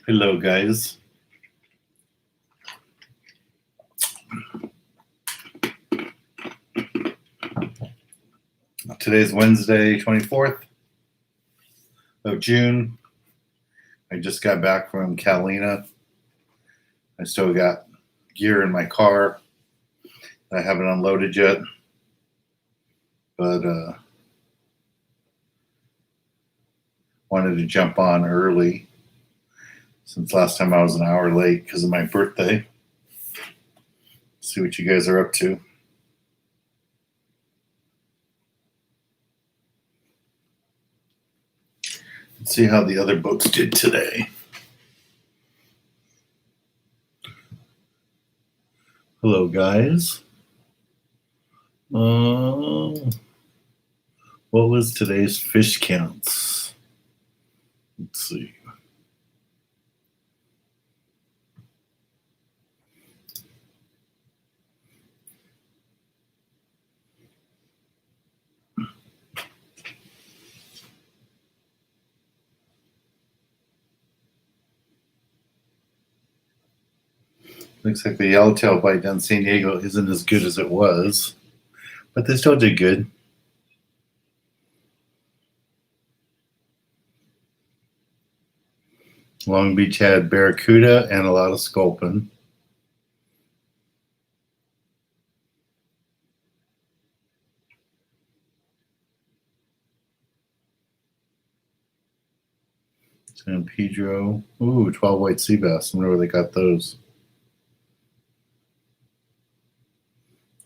Hello, guys. Today's Wednesday, 24th of June. I just got back from Catalina. I still got gear in my car. I haven't unloaded yet, but wanted to jump on early since last time I was an hour late because of my birthday. See what you guys are up to. Let's see how the other boats did today. Hello, guys. What was today's fish counts? Let's see. Looks like the yellowtail bite down San Diego isn't as good as it was, but they still did good. Long Beach had barracuda and a lot of sculpin. San Pedro, 12 white sea bass. I wonder where they got those.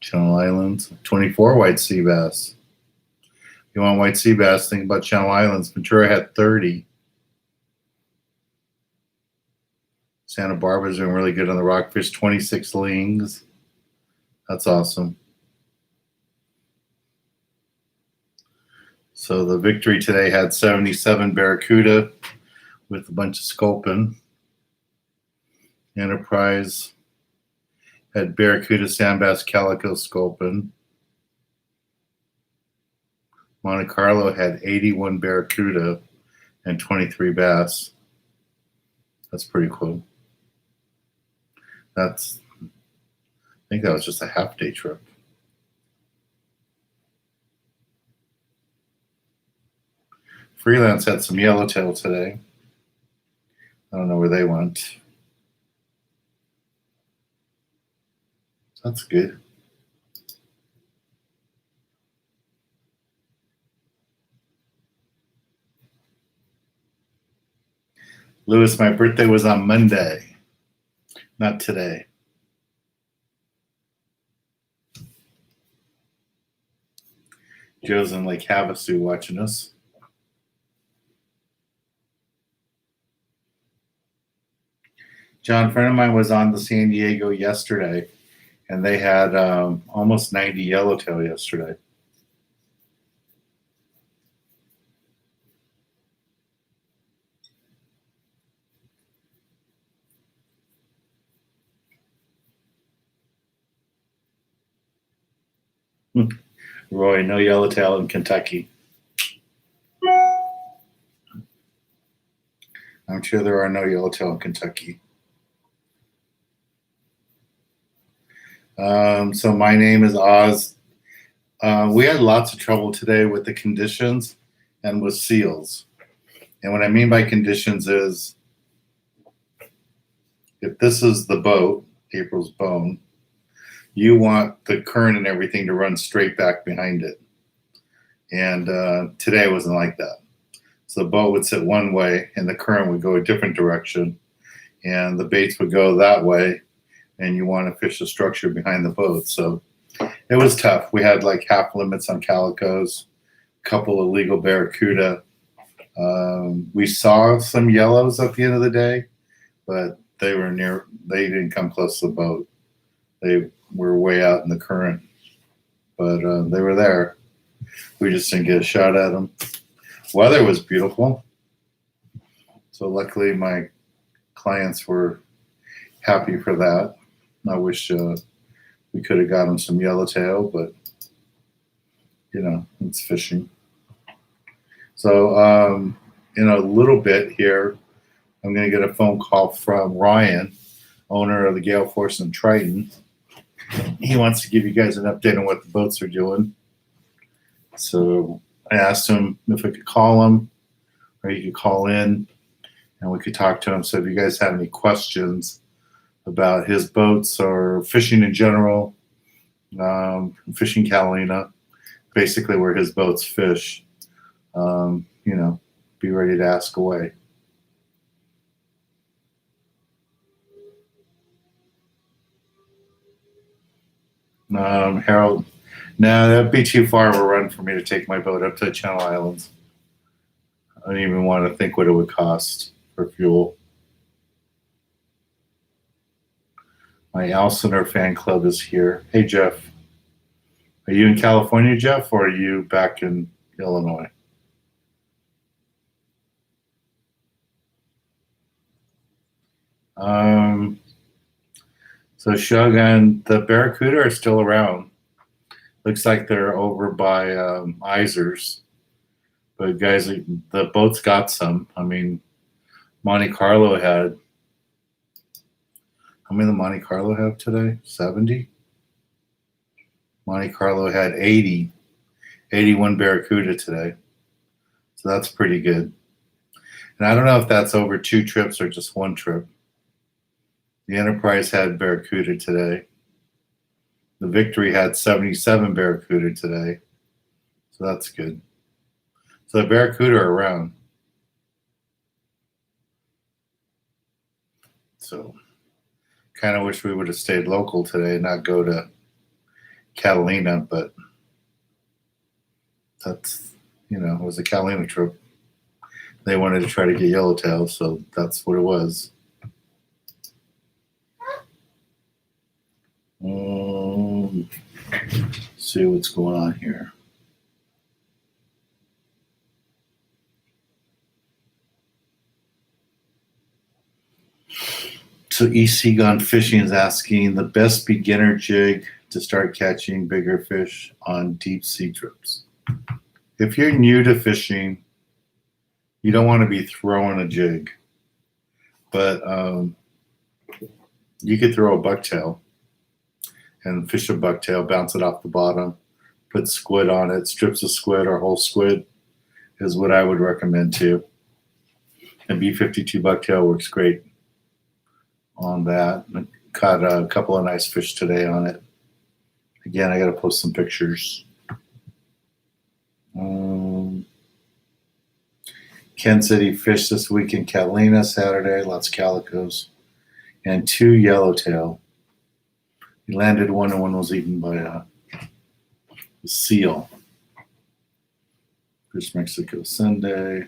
Channel Islands, 24 white sea bass. If you want white sea bass, think about Channel Islands. Ventura had 30. Santa Barbara's doing really good on the rockfish, 26 lings. That's awesome. So the Victory today had 77 barracuda with a bunch of sculpin. Enterprise had barracuda, sand bass, calico, sculpin. Monte Carlo had 81 barracuda and 23 bass. That's pretty cool. I think that was just a half-day trip. Freelance had some yellowtail today. I don't know where they went. That's good. Lewis, my birthday was on Monday, not today. Joe's in Lake Havasu watching us. John, a friend of mine was on the San Diego yesterday, and they had almost 90 yellowtail yesterday. Roy, no yellowtail in Kentucky. I'm sure there are no yellowtail in Kentucky. So my name is Oz. We had lots of trouble today with the conditions and with seals. And what I mean by conditions is if this is the boat, April's bone, you want the current and everything to run straight back behind it. And today wasn't like that. So the boat would sit one way and the current would go a different direction and the baits would go that way and you want to fish the structure behind the boat. So it was tough. We had like half limits on calicos, a couple of legal barracuda. We saw some yellows at the end of the day, but they didn't come close to the boat. They were way out in the current, but they were there. We just didn't get a shot at them. Weather was beautiful. So luckily my clients were happy for that. I wish we could have gotten some yellowtail, but you know, it's fishing. So in a little bit here, I'm going to get a phone call from Ryan, owner of the Gale Force in Triton. He wants to give you guys an update on what the boats are doing. So I asked him if I could call him or he could call in and we could talk to him. So if you guys have any questions about his boats or fishing in general, fishing Catalina, basically where his boats fish, be ready to ask away. Harold, no, that'd be too far of a run for me to take my boat up to the Channel Islands. I don't even want to think what it would cost for fuel. My Elsinore fan club is here. Hey, Jeff. Are you in California, Jeff, or are you back in Illinois? So Shogun, the Barracuda are still around. Looks like they're over by Isers. But guys, the boats got some. I mean, Monte Carlo had, how many did Monte Carlo have today? 70? Monte Carlo had 80, 81 Barracuda today. So that's pretty good. And I don't know if that's over 2 trips or just 1 trip. The Enterprise had Barracuda today. The Victory had 77 Barracuda today. So that's good. So the Barracuda are around. So kind of wish we would have stayed local today and not go to Catalina, but that's, it was a Catalina trip. They wanted to try to get yellowtail, so that's what it was. See what's going on here. So EC Gone Fishing is asking the best beginner jig to start catching bigger fish on deep sea trips. If you're new to fishing, you don't want to be throwing a jig, but you could throw a bucktail and fish a bucktail, bounce it off the bottom, put squid on it, strips of squid or whole squid is what I would recommend too. And B52 bucktail works great on that. I caught a couple of nice fish today on it. Again, I got to post some pictures. Ken said he fished this week in Catalina Saturday, lots of calicos, and 2 yellowtail. He landed one and one was eaten by a seal. Fish Mexico Sunday.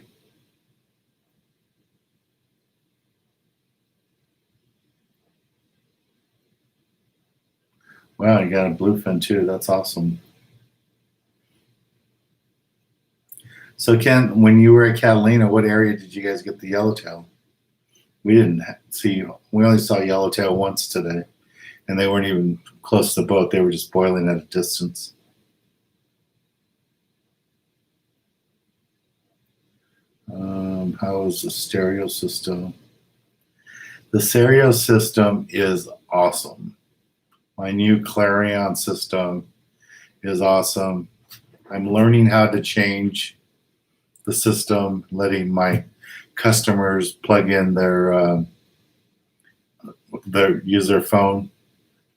Wow, you got a bluefin too. That's awesome. So Ken, when you were at Catalina, what area did you guys get the yellowtail? We didn't see. We only saw yellowtail once today, and they weren't even close to the boat. They were just boiling at a distance. How is the stereo system? The stereo system is awesome. My new Clarion system is awesome. I'm learning how to change the system, letting my customers plug in their use their phone,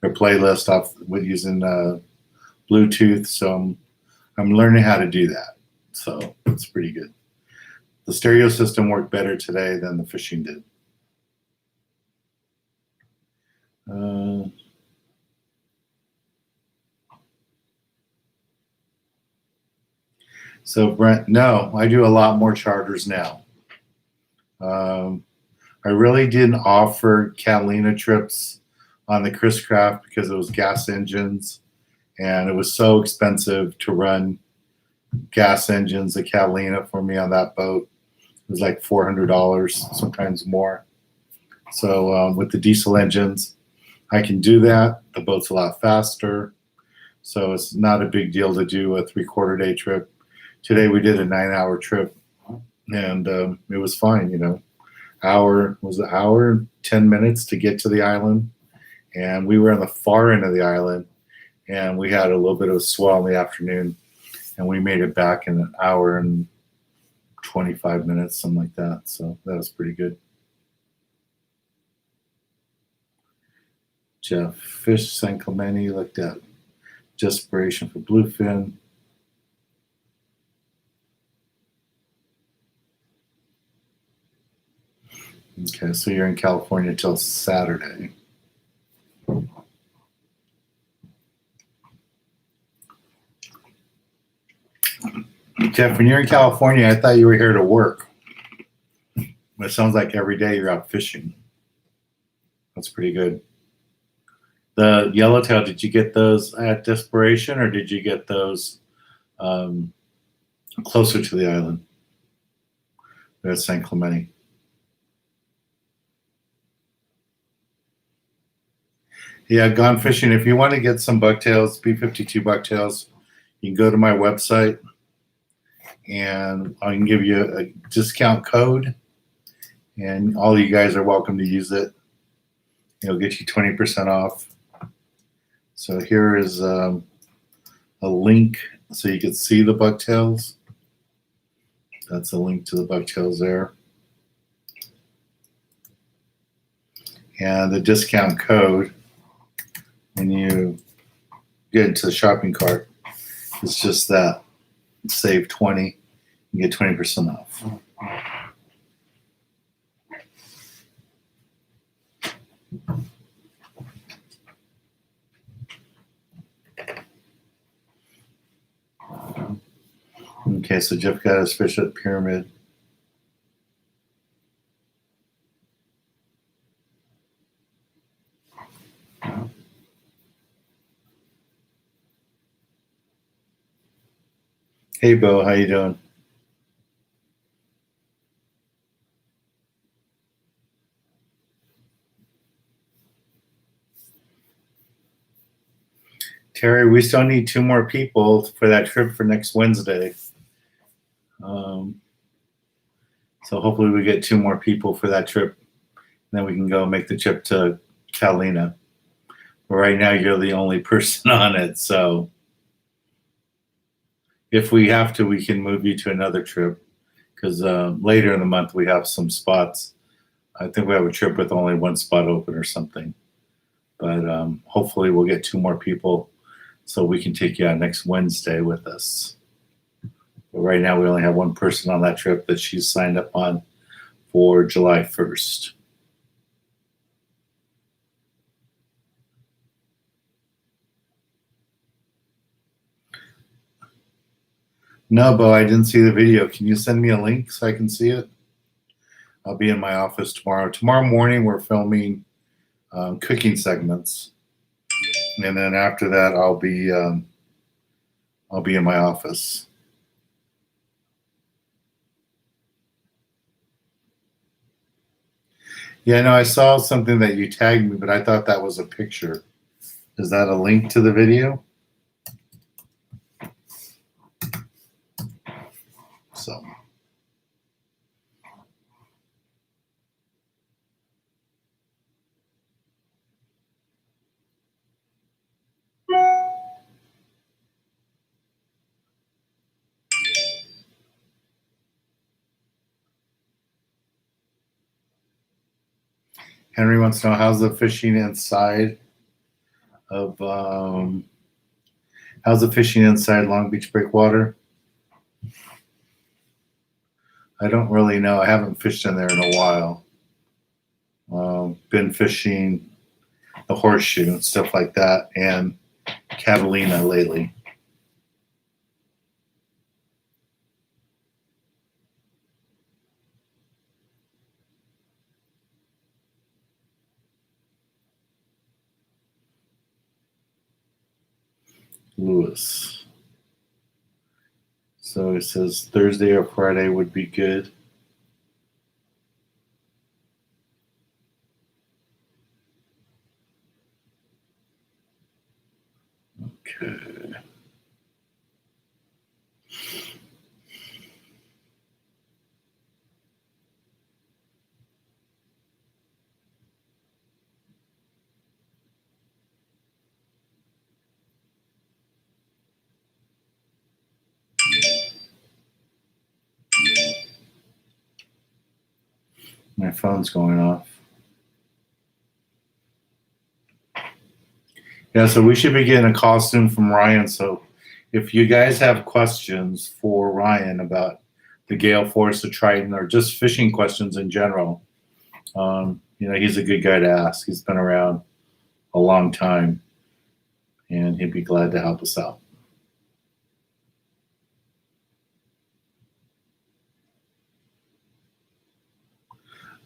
their playlist off with using Bluetooth. So I'm learning how to do that. So it's pretty good. The stereo system worked better today than the fishing did. So Brent, no, I do a lot more charters now. I really didn't offer Catalina trips on the Chris Craft because it was gas engines and it was so expensive to run gas engines at Catalina for me on that boat. It was like $400, sometimes more. So with the diesel engines, I can do that. The boat's a lot faster. So it's not a big deal to do a 3/4 day trip. Today we did a 9-hour trip and it was fine, hour and 10 minutes to get to the island, and we were on the far end of the island, and we had a little bit of a swell in the afternoon, and we made it back in an hour and 25 minutes, something like that. So that was pretty good. Jeff Fish, San Clemente looked at desperation for bluefin. Okay, so you're in California till Saturday. Jeff, when you're in California, I thought you were here to work. But it sounds like every day you're out fishing. That's pretty good. The yellowtail, did you get those at Desperation, or did you get those closer to the island? They're at San Clemente. Yeah, gone fishing. If you want to get some bucktails, B52 bucktails, you can go to my website, and I can give you a discount code, and all you guys are welcome to use it. It'll get you 20% off. So here is a link so you can see the bucktails. That's a link to the bucktails there. And the discount code, when you get into the shopping cart, it's just that. Save 20, you get 20% off. Okay, so Jeff got his fish at Pyramid. Hey, Bo, how you doing? Terry, we still need 2 more people for that trip for next Wednesday. So hopefully we get 2 more people for that trip. Then we can go make the trip to Catalina. But right now you're the only person on it. So if we have to, we can move you to another trip, because later in the month we have some spots. I think we have a trip with only 1 spot open or something. But hopefully we'll get 2 more people so we can take you out next Wednesday with us. But right now we only have 1 person on that trip that she's signed up on for July 1st. No, Bo, I didn't see the video. Can you send me a link so I can see it? I'll be in my office tomorrow. Tomorrow morning we're filming cooking segments, and then after that I'll be in my office. Yeah, no, I saw something that you tagged me, but I thought that was a picture. Is that a link to the video? So. Henry wants to know, how's the fishing inside of how's the fishing inside Long Beach Breakwater? I don't really know. I haven't fished in there in a while. Been fishing the Horseshoe and stuff like that, and Catalina lately. Lewis. So he says Thursday or Friday would be good. Okay. My phone's going off. Yeah, so we should be getting a call soon from Ryan. So if you guys have questions for Ryan about the Gale Force, the Triton, or just fishing questions in general, he's a good guy to ask. He's been around a long time, and he'd be glad to help us out.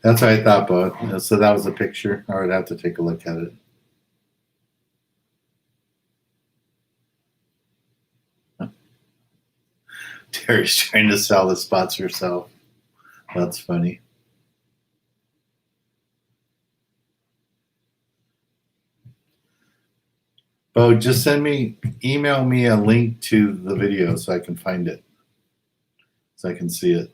That's what I thought, Bo. So that was a picture. I would have to take a look at it. Terry's trying to sell the spots herself. That's funny. Bo, just email me a link to the video so I can find it, so I can see it.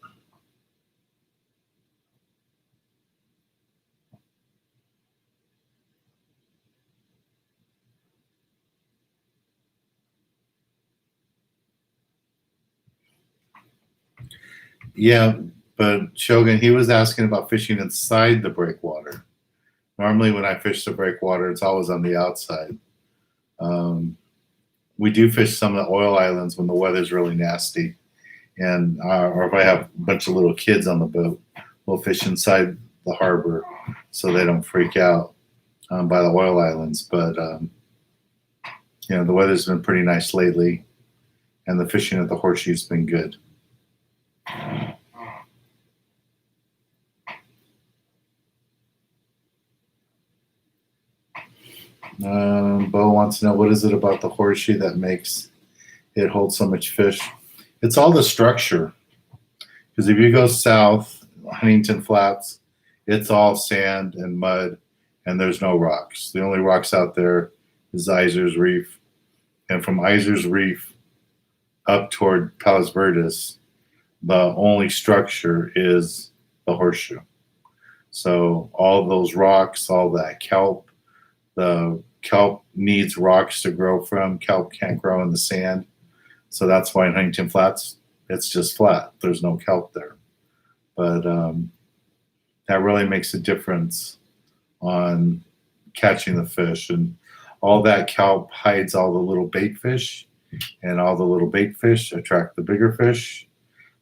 Yeah, but Shogun, he was asking about fishing inside the breakwater. Normally, when I fish the breakwater, it's always on the outside. We do fish some of the oil islands when the weather's really nasty, and or if I have a bunch of little kids on the boat, we'll fish inside the harbor so they don't freak out by the oil islands. But the weather's been pretty nice lately, and the fishing at the Horseshoe's been good. Bo wants to know, what is it about the Horseshoe that makes it hold so much fish? It's all the structure. Because if you go south, Huntington Flats, it's all sand and mud, and there's no rocks. The only rocks out there is Iser's Reef. And from Iser's Reef up toward Palos Verdes, the only structure is the Horseshoe. So all those rocks, all that kelp, the kelp needs rocks to grow from. Kelp can't grow in the sand. So that's why in Huntington Flats, it's just flat. There's no kelp there. But that really makes a difference on catching the fish. And all that kelp hides all the little bait fish, and all the little bait fish attract the bigger fish.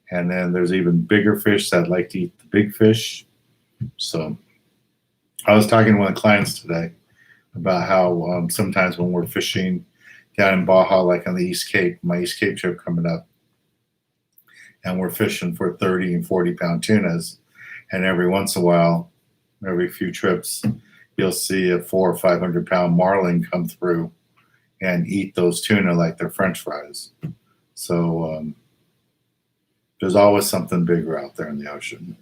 And then there's even bigger fish that like to eat the big fish. So I was talking to one of the clients today about how sometimes when we're fishing down in Baja, like on the East Cape, my East Cape trip coming up, and we're fishing for 30 and 40 pound tunas, and every once in a while, every few trips, you'll see a 400 or 500 pound marlin come through and eat those tuna like they're French fries. So there's always something bigger out there in the ocean.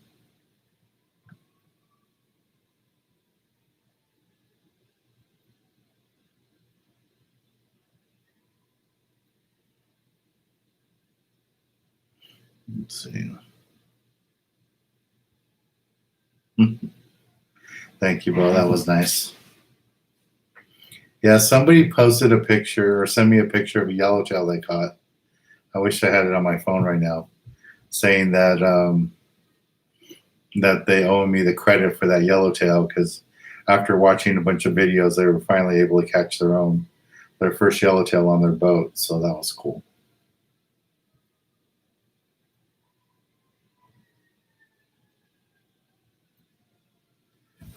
Let's see. Thank you, Bo. That was nice. Yeah, somebody posted a picture or sent me a picture of a yellowtail they caught. I wish I had it on my phone right now, saying that that they owe me the credit for that yellowtail, because after watching a bunch of videos, they were finally able to catch their first yellowtail on their boat. So that was cool.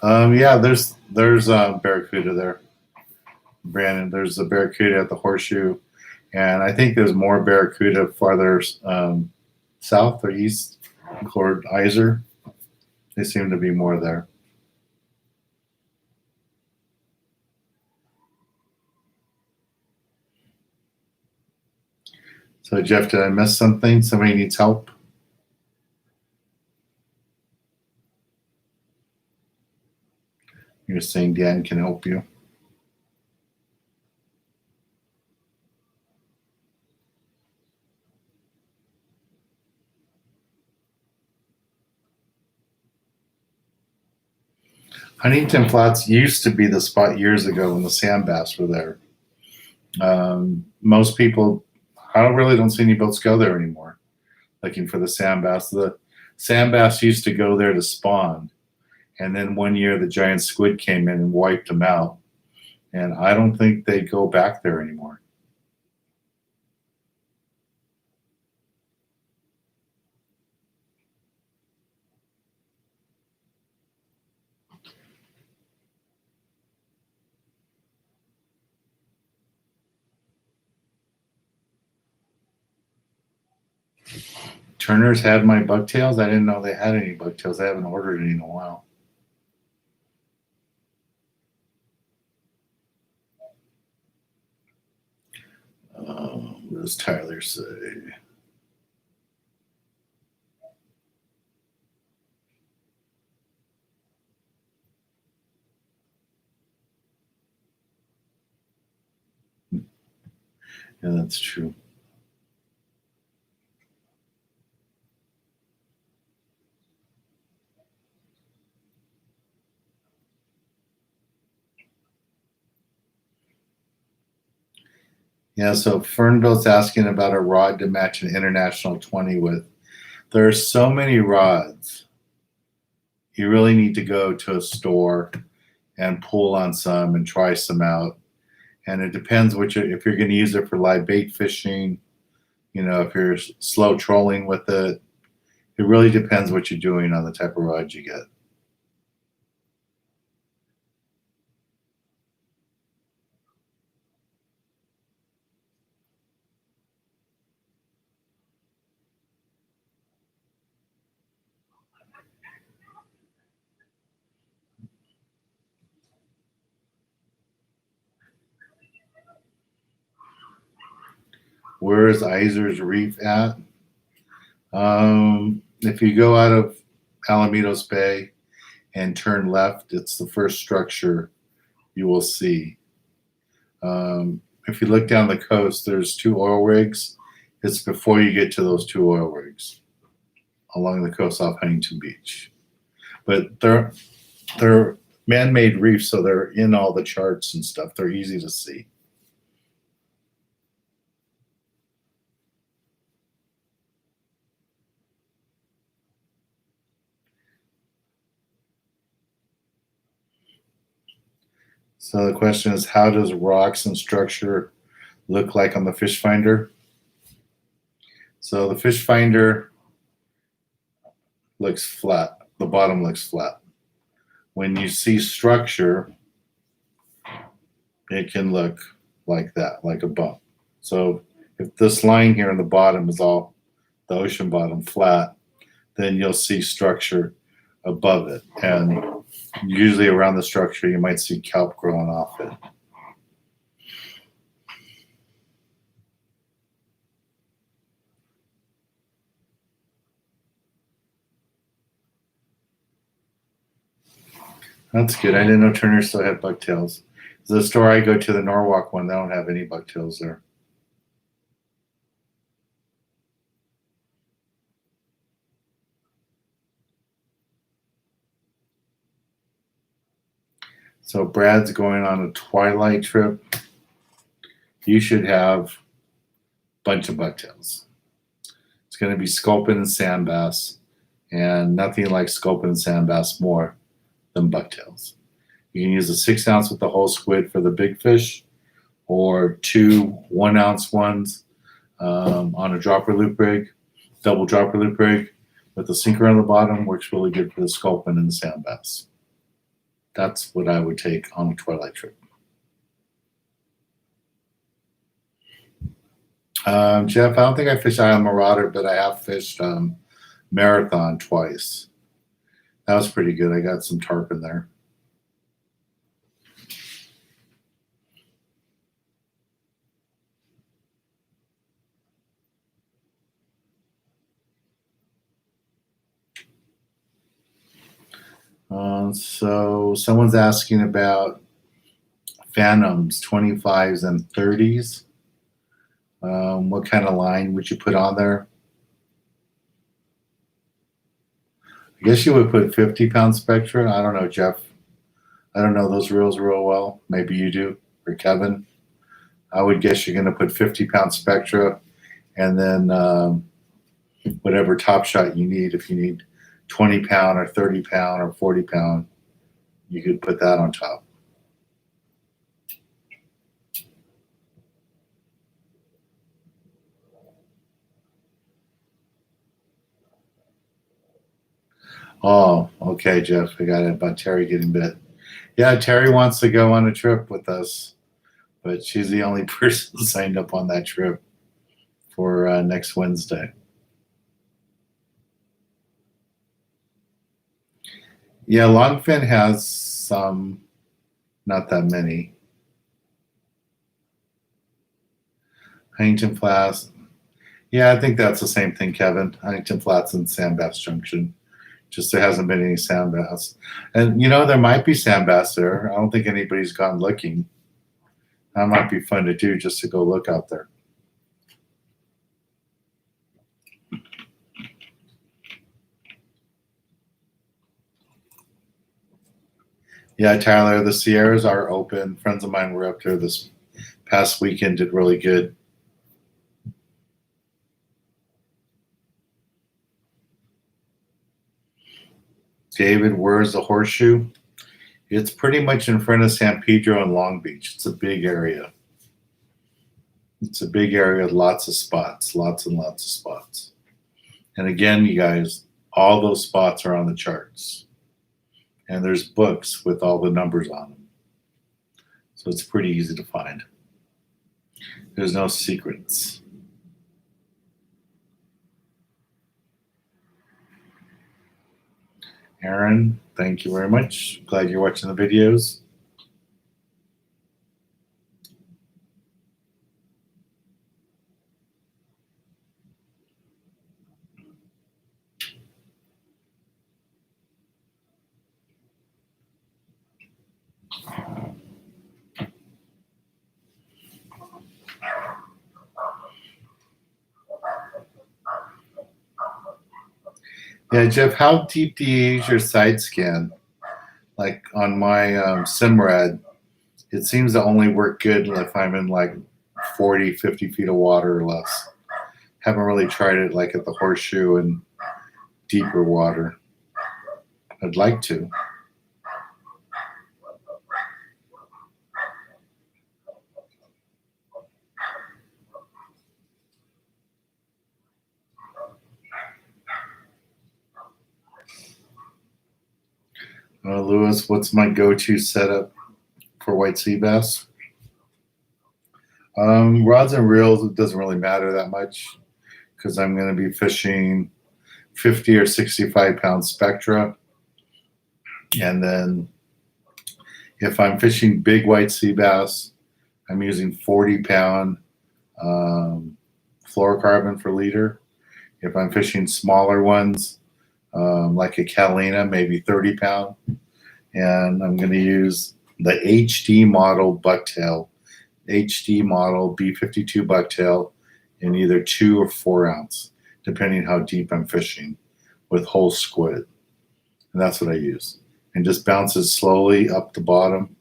Yeah, there's barracuda there, Brandon. There's a barracuda at the Horseshoe, and I think there's more barracuda farther south or east toward Iser. They seem to be more there. So Jeff, did I miss something? Somebody needs help? You're saying Dan can help you. Huntington Flats used to be the spot years ago when the sand bass were there. Most people I really don't see any boats go there anymore looking for the sand bass. The sand bass used to go there to spawn, and then one year the giant squid came in and wiped them out. And I don't think they go back there anymore. Turner's had my bucktails. I didn't know they had any bucktails. I haven't ordered any in a while. What does Tyler say? Yeah, that's true. Yeah, so Fernville's asking about a rod to match an international 20 with. There are so many rods. You really need to go to a store and pull on some and try some out. And it depends if you're going to use it for live bait fishing, if you're slow trolling with it. It really depends what you're doing on the type of rod you get. Where is Iser's Reef at? If you go out of Alamitos Bay and turn left, it's the first structure you will see. If you look down the coast, there's 2 oil rigs. It's before you get to those 2 oil rigs along the coast off Huntington Beach. But they're man-made reefs, so they're in all the charts and stuff. They're easy to see. So the question is, how does rocks and structure look like on the fish finder? So the fish finder looks flat. The bottom looks flat. When you see structure, it can look like that, like a bump. So if this line here in the bottom is all the ocean bottom flat, then you'll see structure above it. And usually around the structure, you might see kelp growing off it. That's good. I didn't know Turner still had bucktails. The store I go to, the Norwalk one, they don't have any bucktails there. So Brad's going on a twilight trip. You should have a bunch of bucktails. It's going to be sculpin and sand bass, and nothing like sculpin and sand bass more than bucktails. You can use a 6 ounce with the whole squid for the big fish, or 2 1 ounce ones on a dropper loop rig, double dropper loop rig with the sinker on the bottom. Works really good for the sculpin and the sand bass. That's what I would take on a twilight trip. Jeff, I don't think I fished Isle Marauder, but I have fished Marathon twice. That was pretty good. I got some tarpon there. So someone's asking about Phantoms 25s and 30s. What kind of line would you put on there? I guess you would put 50-pound Spectra. I don't know, Jeff. I don't know those reels real well. Maybe you do, or Kevin. I would guess you're going to put 50-pound Spectra and then whatever top shot you need. If you need 20-pound or 30-pound or 40-pound, you could put that on top. Oh, okay, Jeff. I got it about Terry getting bit. Yeah, Terry wants to go on a trip with us, but she's the only person signed up on that trip for next Wednesday. Yeah, Longfin has some, not that many. Huntington Flats. Yeah, I think that's the same thing, Kevin. Huntington Flats and Sand Bass Junction. Just there hasn't been any sand bass. And there might be sand bass there. I don't think anybody's gone looking. That might be fun to do, just to go look out there. Yeah, Tyler, the Sierras are open. Friends of mine were up there this past weekend, did really good. David, where's the horseshoe? It's pretty much in front of San Pedro and Long Beach. It's a big area. It's a big area with lots of spots, lots and lots of spots. And again, you guys, all those spots are on the charts. And there's books with all the numbers on them. So it's pretty easy to find. There's no secrets. Aaron, thank you very much. Glad you're watching the videos. Yeah, Jeff, how deep do you use your side scan? Like on my Simrad, it seems to only work good if I'm in like 40, 50 feet of water or less. Haven't really tried it like at the horseshoe and deeper water. I'd like to. Lewis, what's my go-to setup for white sea bass? Rods and reels, it doesn't really matter that much because I'm going to be fishing 50 or 65 pound spectra. And then if I'm fishing big white sea bass, I'm using 40-pound fluorocarbon per liter. If I'm fishing smaller ones, like a Catalina, maybe 30-pound. And I'm going to use the HD model bucktail, HD model B52 bucktail in either 2 or 4 ounce, depending how deep I'm fishing, with whole squid. And that's what I use. And just bounces slowly up the bottom.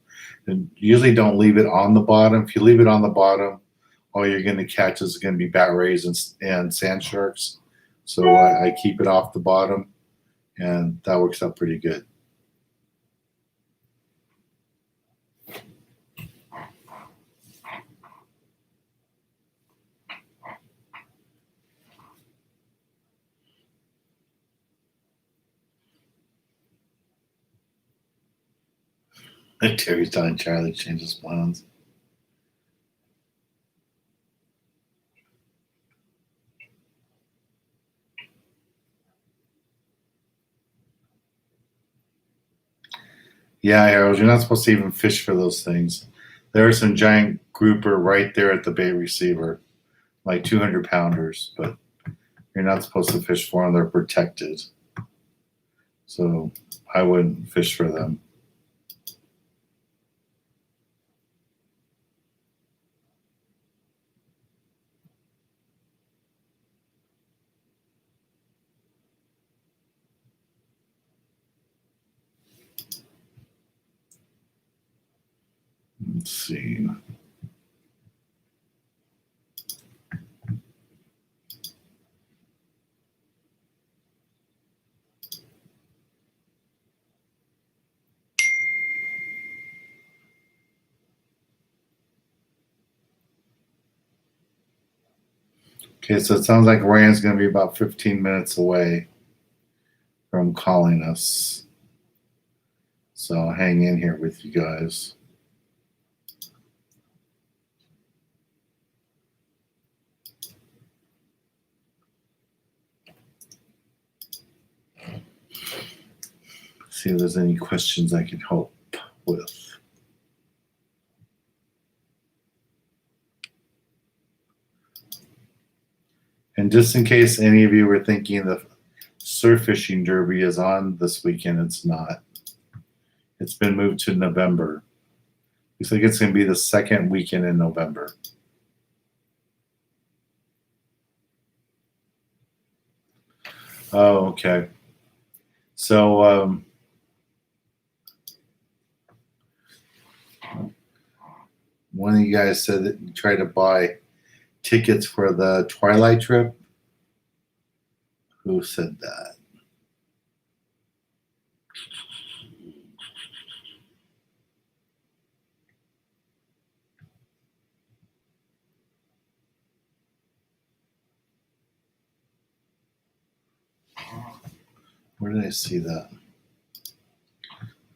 And usually don't leave it on the bottom. If you leave it on the bottom, all you're going to catch is going to be bat rays and sand sharks. So I keep it off the bottom, and that works out pretty good. Terry's telling Charlie to change his plans. Yeah, arrows. You're not supposed to even fish for those things. There are some giant grouper right there at the bait receiver, like 200 pounders, but you're not supposed to fish for them. They're protected. So I wouldn't fish for them. Let's see. Okay, so it sounds like Ryan's going to be about 15 minutes away from calling us. So I'll hang in here with you guys. See if there's any questions I can help with. And just in case any of you were thinking the surf fishing derby is on this weekend, it's not. It's been moved to November. Looks like it's going to be the second weekend in November. Oh, okay. So one of you guys said that you tried to buy tickets for the Twilight trip. Who said that? Where did I see that?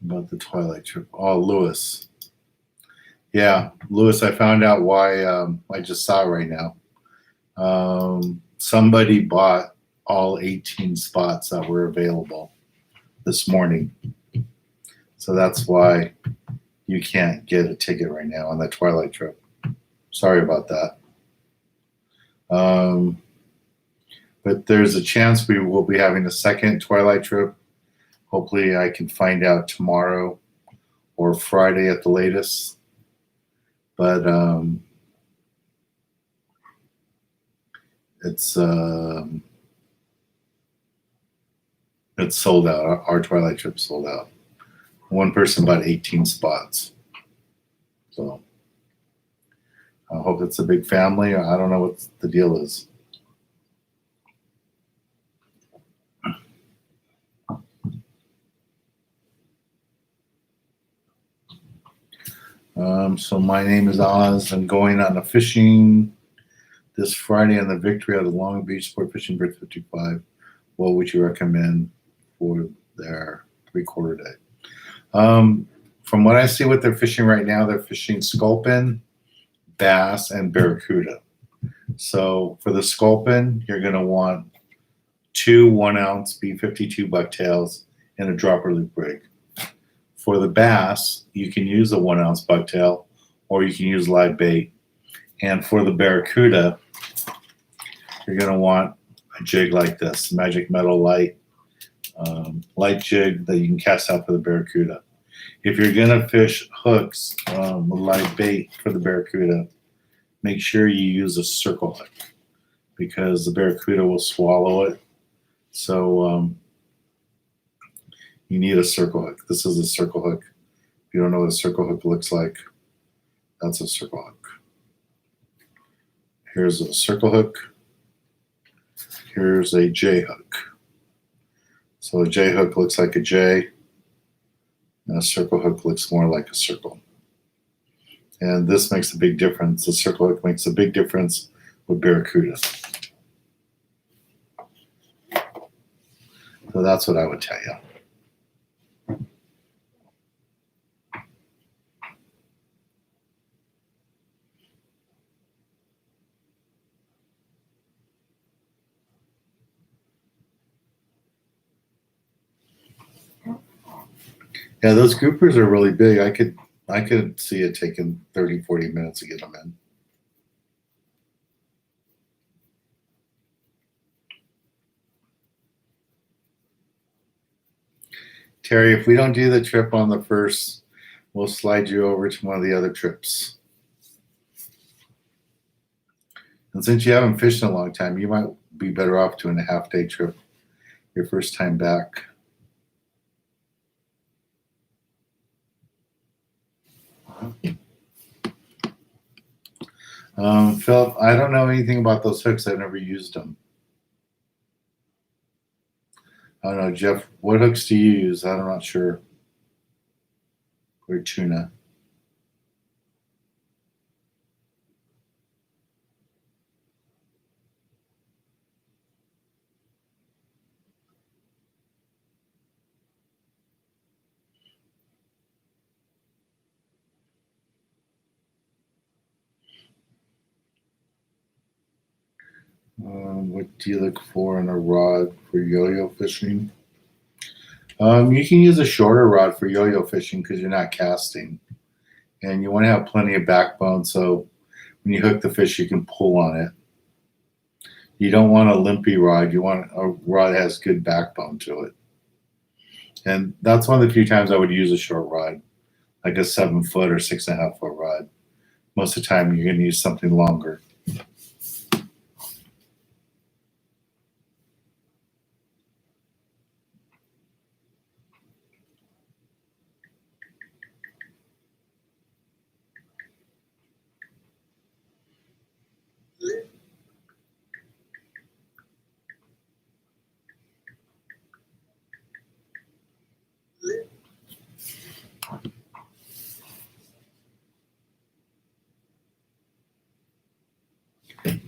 About the Twilight trip. Oh, Lewis. Yeah, Lewis, I found out why. I just saw it right now. Somebody bought all 18 spots that were available this morning. So that's why you can't get a ticket right now on the Twilight trip. Sorry about that. But there's a chance we will be having a second Twilight trip. Hopefully I can find out tomorrow or Friday at the latest. But it's sold out. Our Twilight trip sold out. One person bought 18 spots. So I hope it's a big family. I don't know what the deal is. So my name is Oz. I'm going on a fishing this Friday on the Victory out of Long Beach Sport Fishing Bridge 55. What would you recommend for their 3/4 day? From what I see what they're fishing right now, they're fishing sculpin, bass, and barracuda. So for the sculpin, you're going to want 2 1-ounce B52 bucktails and a dropper loop rig. For the bass, you can use a 1-ounce bucktail or you can use live bait. And for the barracuda, you're going to want a jig like this, Magic Metal light jig that you can cast out for the barracuda. If you're going to fish hooks with live bait for the barracuda, make sure you use a circle hook because the barracuda will swallow it. So you need a circle hook. This is a circle hook. If you don't know what a circle hook looks like, that's a circle hook. Here's a circle hook. Here's a J hook. So a J hook looks like a J, and a circle hook looks more like a circle. And this makes a big difference. The circle hook makes a big difference with barracuda. So that's what I would tell you. Yeah, those groupers are really big. I could see it taking 30, 40 minutes to get them in. Terry, if we don't do the trip on the 1st, we'll slide you over to one of the other trips. And since you haven't fished in a long time, you might be better off doing a half-day trip your first time back. Philip, I don't know anything about those hooks. I've never used them. I don't know, Jeff, what hooks do you use? I'm not sure. For tuna. What do you look for in a rod for yo-yo fishing? You can use a shorter rod for yo-yo fishing because you're not casting. And you want to have plenty of backbone so when you hook the fish, you can pull on it. You don't want a limpy rod. You want a rod that has good backbone to it. And that's one of the few times I would use a short rod, like a 7-foot or 6.5-foot rod. Most of the time, you're going to use something longer.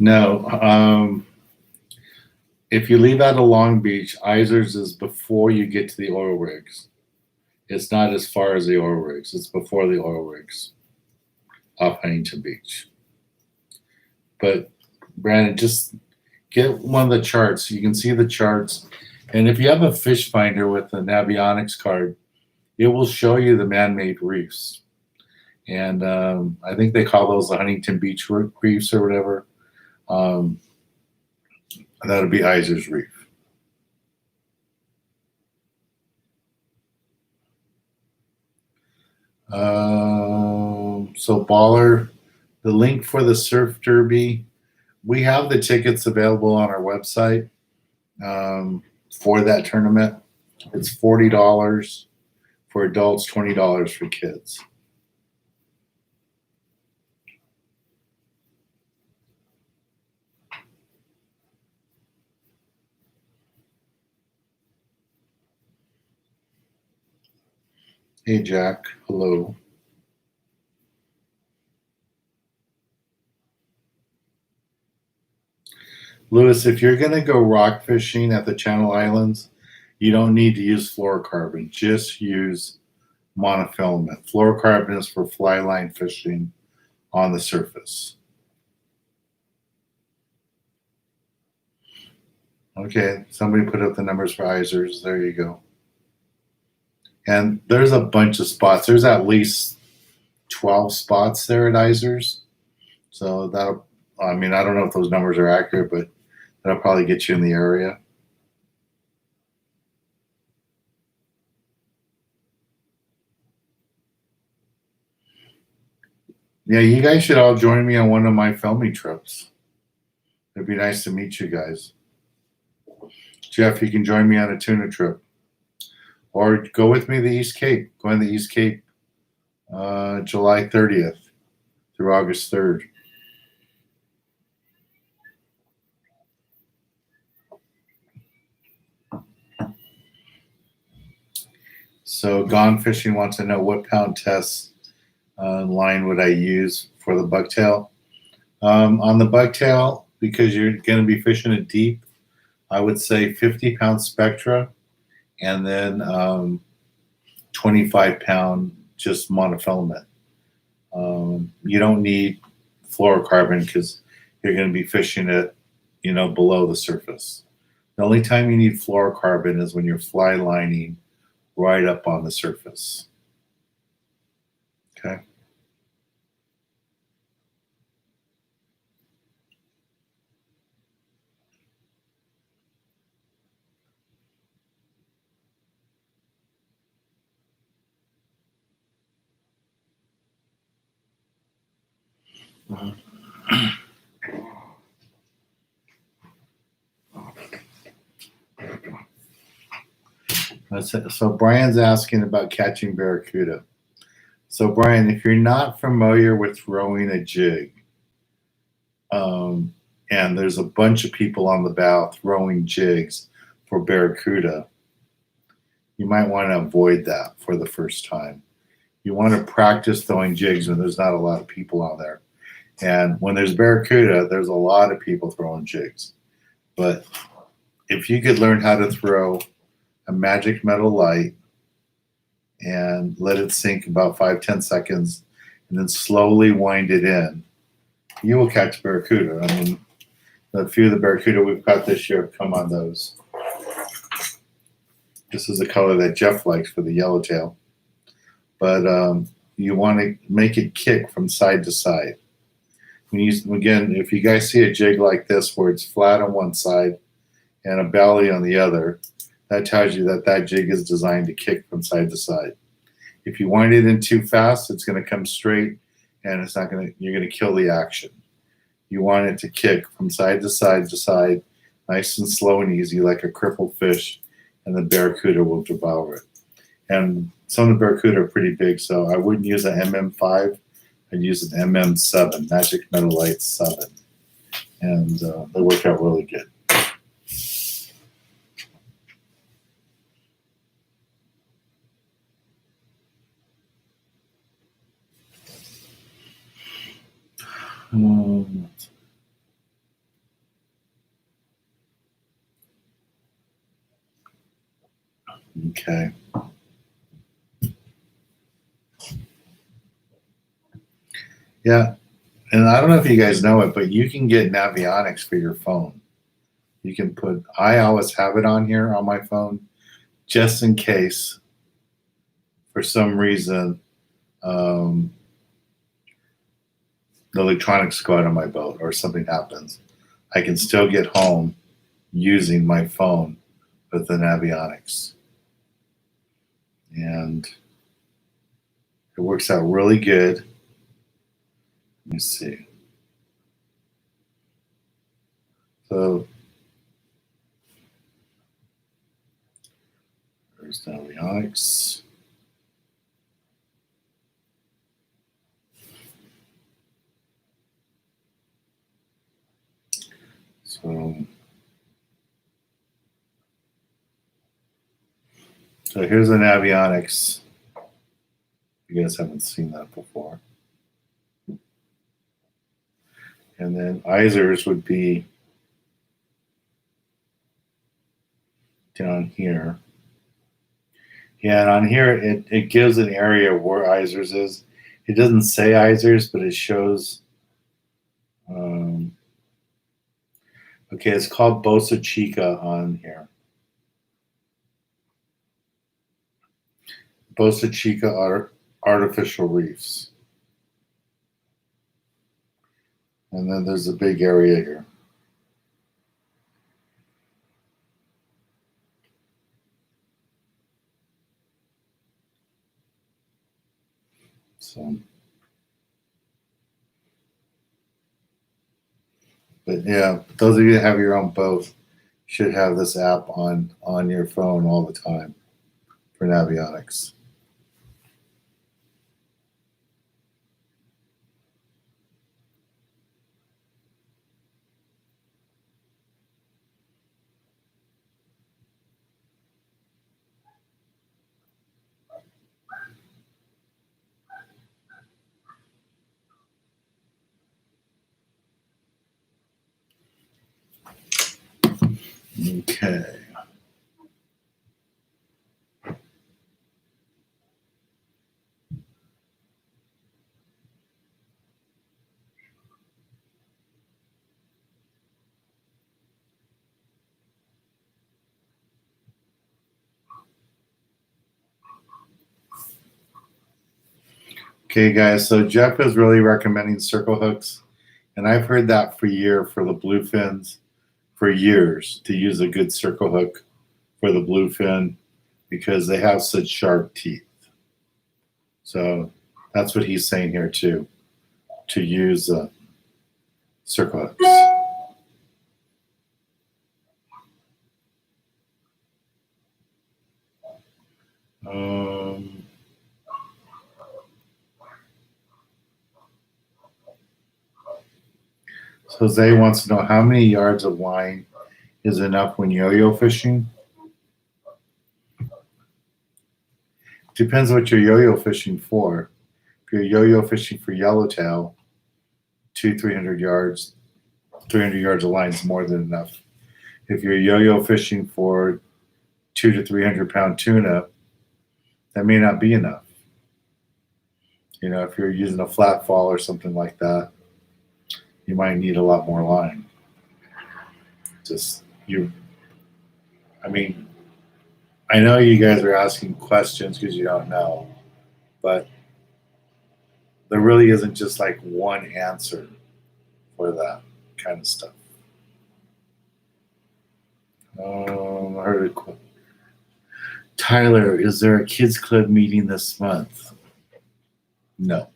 No, if you leave out of Long Beach, Izers is before you get to the oil rigs. It's not as far as the oil rigs. It's before the oil rigs off Huntington Beach. But Brandon, just get one of the charts. You can see the charts. And if you have a fish finder with an avionics card, it will show you the man-made reefs. And I think they call those the Huntington Beach reefs or whatever. That would be Izer's Reef. So Baller, the link for the Surf Derby, we have the tickets available on our website for that tournament. It's $40 for adults, $20 for kids. Hey, Jack. Hello. Lewis, if you're going to go rock fishing at the Channel Islands, you don't need to use fluorocarbon. Just use monofilament. Fluorocarbon is for fly line fishing on the surface. Okay, somebody put up the numbers for Izers. There you go. And there's a bunch of spots. There's at least 12 spots there at Izers. So that'll, I mean, I don't know if those numbers are accurate, but that'll probably get you in the area. Yeah, you guys should all join me on one of my filming trips. It'd be nice to meet you guys. Jeff, you can join me on a tuna trip. Or go with me to the East Cape. Go on the East Cape July 30th through August 3rd. So Gone Fishing wants to know what pound test line would I use for the bucktail. On the bucktail, because you're going to be fishing it deep, I would say 50-pound Spectra and then 25-pound just monofilament. You don't need fluorocarbon because you're going to be fishing it, below the surface. The only time you need fluorocarbon is when you're fly lining right up on the surface. Okay. So Brian's asking about catching barracuda. So Brian, if you're not familiar with throwing a jig, and there's a bunch of people on the bow throwing jigs for barracuda, you might want to avoid that for the first time. You want to practice throwing jigs when there's not a lot of people on there. And when there's barracuda, there's a lot of people throwing jigs. But if you could learn how to throw a magic metal light and let it sink about 5-10 seconds and then slowly wind it in, you will catch barracuda. I mean, A few of the Barracuda we've got this year have come on those. This is the color that Jeff likes for the yellowtail. But you want to make it kick from side to side. Again, if you guys see a jig like this where it's flat on one side and a belly on the other, that tells you that that jig is designed to kick from side to side. If you wind it in too fast, it's going to come straight, and it's not going to. You're going to kill the action. You want it to kick from side to side to side, nice and slow and easy, like a crippled fish, and the Barracuda will devour it. And some of the Barracuda are pretty big, so I wouldn't use an MM5. I'd use an MM7, Magic Metal Light 7, and they work out really good. Okay. Yeah, and I don't know if you guys know it, but you can get Navionics for your phone. You can put, I always have it on here on my phone, just in case, for some reason, the electronics go out of my boat or something happens. I can still get home using my phone with the Navionics. And it works out really good. Let me see. So there's Navionics. So here's the Navionics. You guys haven't seen that before. And then Izers would be down here. Yeah, and on here it gives an area where Izers is. It doesn't say Izers, but it shows. Okay, it's called Bosa Chica on here. Bosa Chica artificial reefs. And then there's a big area here. So, but yeah, those of you that have your own boat should have this app on your phone all the time for Navionics. Okay. Okay, guys, so Jeff is really recommending circle hooks, and I've heard that for the bluefins for years, to use a good circle hook for the bluefin because they have such sharp teeth. So that's what he's saying here too, to use circle hooks. So Jose wants to know how many yards of line is enough when yo-yo fishing. Depends what you're yo-yo fishing for. If you're yo-yo fishing for yellowtail, 300 yards of line is more than enough. If you're yo-yo fishing for 200 to 300 pound tuna, that may not be enough. You know, if you're using a flat fall or something like that, you might need a lot more line. just you. I mean, I know you guys are asking questions because you don't know, but there really isn't just like one answer for that kind of stuff. I heard a quote. Tyler, is there a kids club meeting this month? No.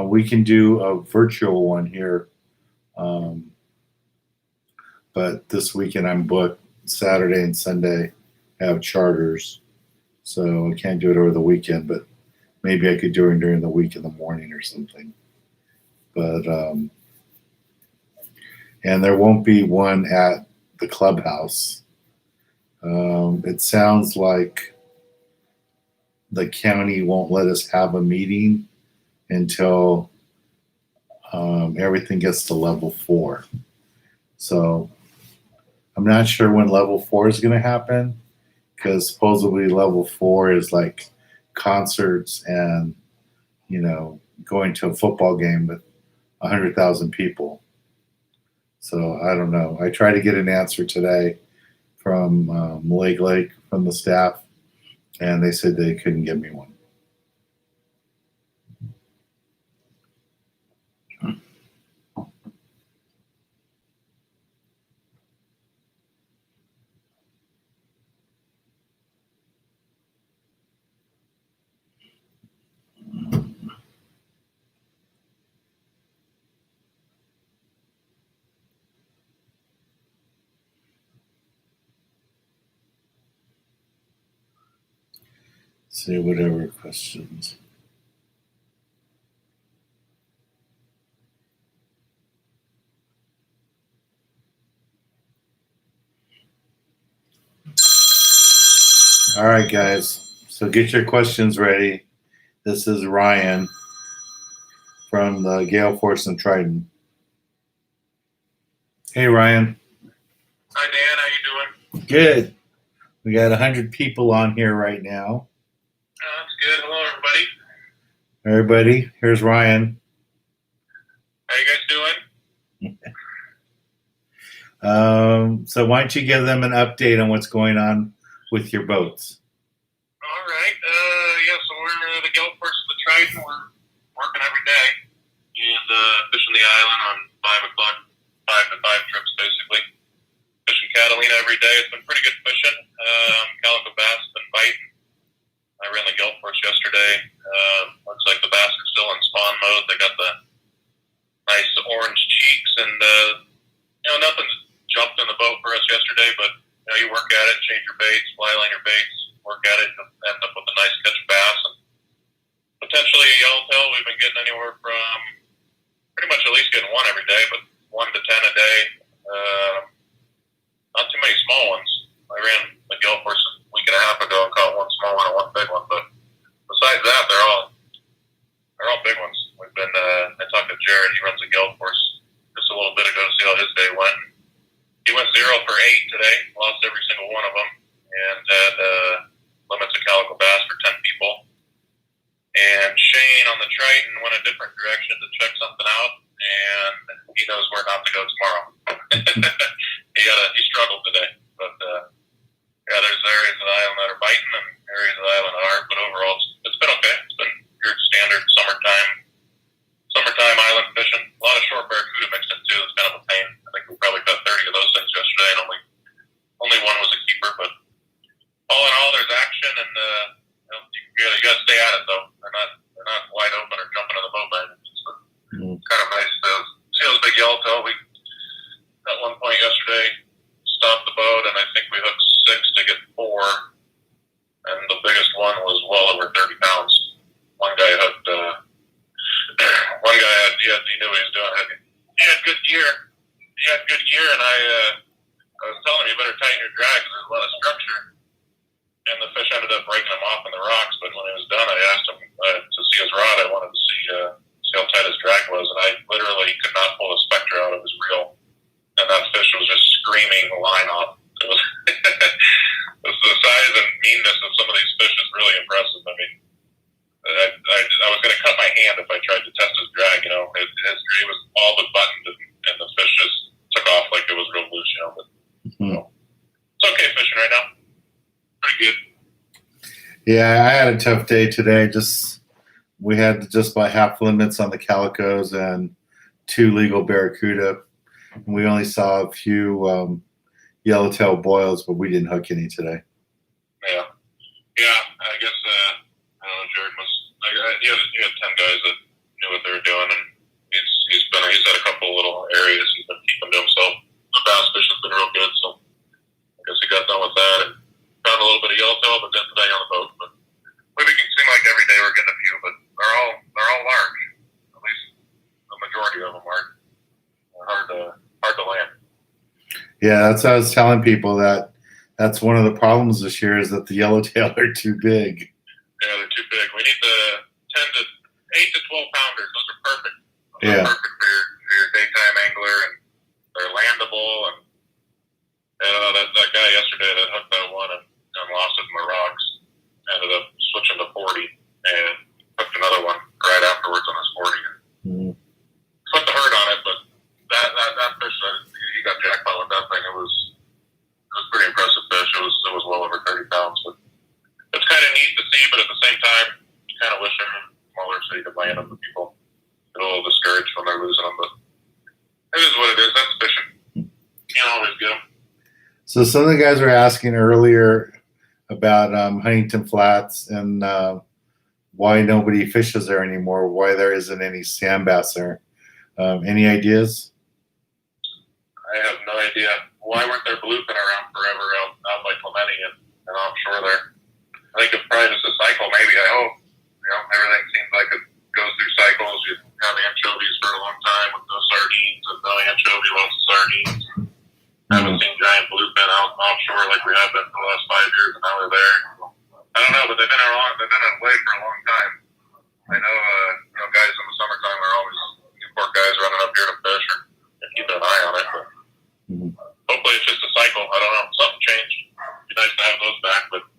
We can do a virtual one here, but this weekend I'm booked. Saturday and Sunday I have charters, so I can't do it over the weekend, but maybe I could do it during the week in the morning or something. But and there won't be one at the clubhouse. It sounds like the county won't let us have a meeting until everything gets to level 4. So I'm not sure when level 4 is going to happen, because supposedly level 4 is like concerts and, going to a football game with 100,000 people. So I don't know. I tried to get an answer today from Lake from the staff, and they said they couldn't give me one. See whatever questions. All right, guys. So get your questions ready. This is Ryan from the Gale Force and Trident. Hey, Ryan. Hi, Dan. How you doing? Good. We got 100 people on here right now. That's good. Hello, everybody. Everybody, here's Ryan. How you guys doing? So why don't you give them an update on what's going on with your boats? All right. So we're the Gale Force and the Trident. We're working every day and fishing the island on 5 to 5 trips, basically. Fishing Catalina every day. It's been pretty good fishing. Calico bass have been biting. I ran the Gale Force yesterday. Looks like the bass are still in spawn mode. They got the nice orange cheeks, and nothing's jumped in the boat for us yesterday, but you work at it, change your baits, fly line your baits, work at it, and end up with a nice catch of bass. And potentially a yellowtail. We've been getting anywhere from pretty much at least getting one every day, but 1 to 10 a day. Not too many small ones. I ran the Gale Force a week and a half ago and caught one small one and one big one, but besides that, they're all big ones. We've been. I talked to Jared. He runs the Gale Force just a little bit ago to see how his day went. He went 0 for 8 today. Lost every single one of them, and had limits of calico bass for 10 people. And Shane on the Triton went a different direction to check something out, and he knows where not to go tomorrow. He struggled today, but there's areas of the island that are biting and areas of the island that aren't. But overall, it's been okay. It's been your standard summertime island fishing. A lot of short barracuda mixed in too. It's kind of a pain. I think we probably caught 30 of those things yesterday, and only one was a keeper. But all in all, there's action, and you got to stay at it though. They're not wide open or jumping in the boat by any means. So it's kind of nice to see those big yellowtail. We at one point yesterday stopped the boat, and I think we hooked 6 to get 4, and the biggest one was well over 30 pounds. One guy hooked. He knew what he was doing. He had good gear. And I was telling him, you better tighten your drag because there's a lot of structure. And the fish ended up breaking him off in the rocks. But when he was done, I asked him to see his rod. I wanted to see how tight his drag was, and I literally could not pull the spectra out of his reel. And that fish was just screaming the line off. It was the size and meanness of some of these fish is really impressive. I mean, I was going to cut my hand if I tried to test his drag. He was all but buttoned, and the fish just took off like it was real loose. Yeah, I had a tough day today. We had just about half limits on the calicos and 2 legal barracuda. And we only saw a few yellowtail boils, but we didn't hook any today. Yeah. I guess I don't know. Jared he had 10 guys that knew what they were doing, and he's had a couple little areas he's been keeping to himself. The bass fishing's been real good, so I guess he got done with that and found a little bit of yellowtail, but then today on the boat. But it can seem like every day we're getting a few, but they're all large. At least the majority of them are. They're hard to land. Yeah, that's what I was telling people that's one of the problems this year is that the yellowtail are too big. Yeah, they're too big. We need the 8 to 12 pounders. Those are perfect. Those Yeah. are perfect for your daytime angler, and they're landable. And that guy yesterday that hooked that one and lost it in the rocks ended up switching to 40 and hooked another one right afterwards on his 40. Mm-hmm. Put the hurt on it, but that fish, he got jackpot with that thing. It was pretty impressive fish. It was well over 30 pounds. But it's kind of neat to see, but at the same time, you kind of wish them smaller so you could land them. The people get a little discouraged when they're losing them, but it is what it is. That's fishing. You can't always get them. So some of the guys were asking earlier about Huntington Flats and why nobody fishes there anymore, why there isn't any sand bass there. Any ideas? I have no idea. Why weren't there bluefin around forever out by Clemente and offshore there? I think it's probably just a cycle, maybe. I hope. Everything seems like it goes through cycles. You have anchovies for a long time with no sardines, and no anchovy, lots of sardines. Haven't seen giant bluefin out offshore like we have been for the last 5 years, and now they're there. I don't know, but they've been away for a long time. I know, guys in the summertime are always Newport guys running up here to fish or keeping an eye on it. But hopefully it's just a cycle. I don't know. Something changed. It'd be nice to have those back, but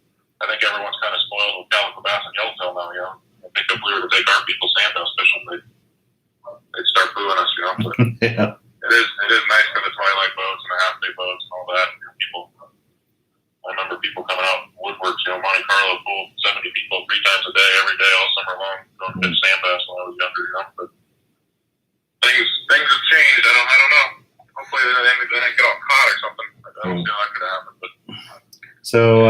I think everyone's kind of spoiled with calico bass and yellowtail now. I think if we were to take our people sand bass fishing, they'd start booing us. But Yeah. It is nice for the twilight boats and the half day boats and all that. I remember people coming out woodworks. Monte Carlo pool, 70 people 3 times a day, every day, all summer long, going to fish sand bass when I was younger. But things have changed. I don't know. Hopefully they didn't get all caught or something. I don't see how that could happen. But So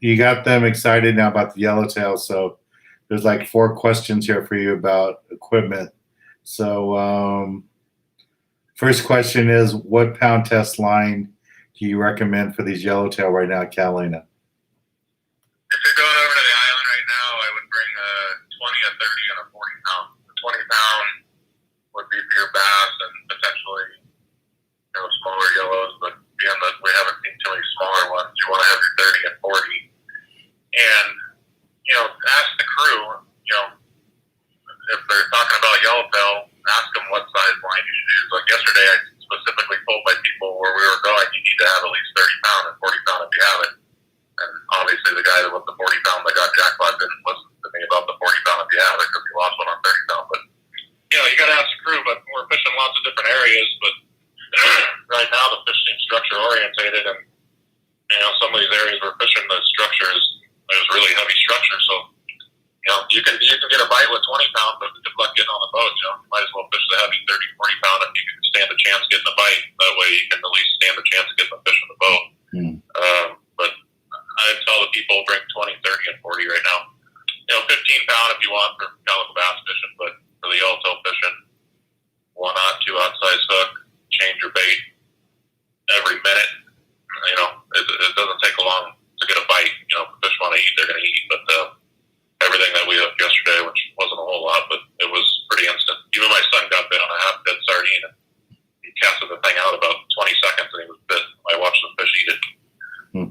you got them excited now about the yellowtail. So there's like 4 questions here for you about equipment. So first question is, what pound test line do you recommend for these yellowtail right now at Catalina? If you're going over to the island right now, I would bring a 20, a 30, and a 40 pound. The 20 pound would be for your bass and potentially smaller yellows, but being that we haven't seen too many smaller ones, you want to have your 30 and 40. And, ask the crew, if they're talking about yellowtail, ask them what size line you should use. Like yesterday, I specifically told my people where we were going, you need to have at least 30 pound and 40 pound if you have it. And obviously the guy that with the 40 pound that got jackpot didn't listen to me about the 40 pound if you have it because he lost one on 30 pound. But, you got to ask the crew, but we're fishing lots of different areas, but right now the fish seems structure orientated, and some of these areas we're fishing, the structure there's really heavy structure, so you can get a bite with 20 pound, but good luck getting on the boat. You might as well fish the heavy 30, 40 pound if you can stand a chance getting a bite. That way you can at least stand a chance of getting a fish in the boat. But I tell the people bring 20, 30, and 40 right now. 15 pound if you want for calico bass fishing, but for the yellowtail fishing, 1-aught, 2-aught size hook, change your bait every minute. It doesn't take long to get a bite. If the fish want to eat, they're going to eat. But everything that we hooked yesterday, which wasn't a whole lot, but it was pretty instant. Even my son got bit on a half-dead sardine, and he casted the thing out about 20 seconds, and he was bit. I watched the fish eat it.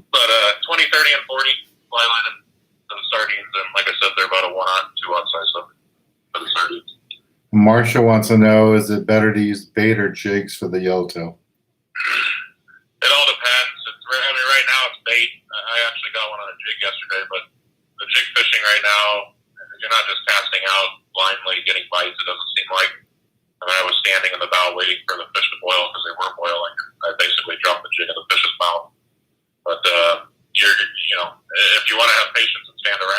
But 20, 30, and 40 fly line and the sardines, and like I said, they're about a 1-aught, 2-aught size hook for the sardines. Marsha wants to know, is it better to use bait or jigs for the yellowtail? It all depends. Right now it's bait. I actually got one on a jig yesterday, but the jig fishing right now, you're not just casting out blindly, getting bites. It doesn't seem like. I was standing in the bow waiting for the fish to boil because they were boiling. I basically dropped the jig in the fish's mouth. But if you want to have patience and stand around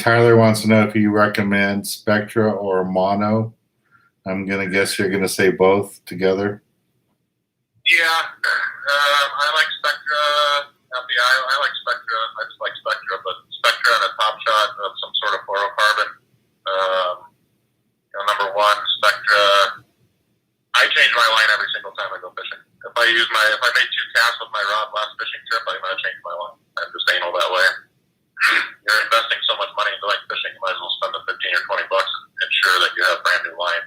Tyler wants to know if you recommend Spectra or mono. I'm gonna guess you're gonna say both together. Yeah, I like Spectra at the island. I like Spectra. I just like Spectra, but Spectra and a top shot of some sort of fluorocarbon. Number one, Spectra. I change my line every single time I go fishing. If I made 2 casts with my rod last fishing trip, I'm gonna change my line. I'm just anal that way. You're investing so much money in going fishing, you might as well spend the 15 or 20 bucks and ensure that you have a brand new line.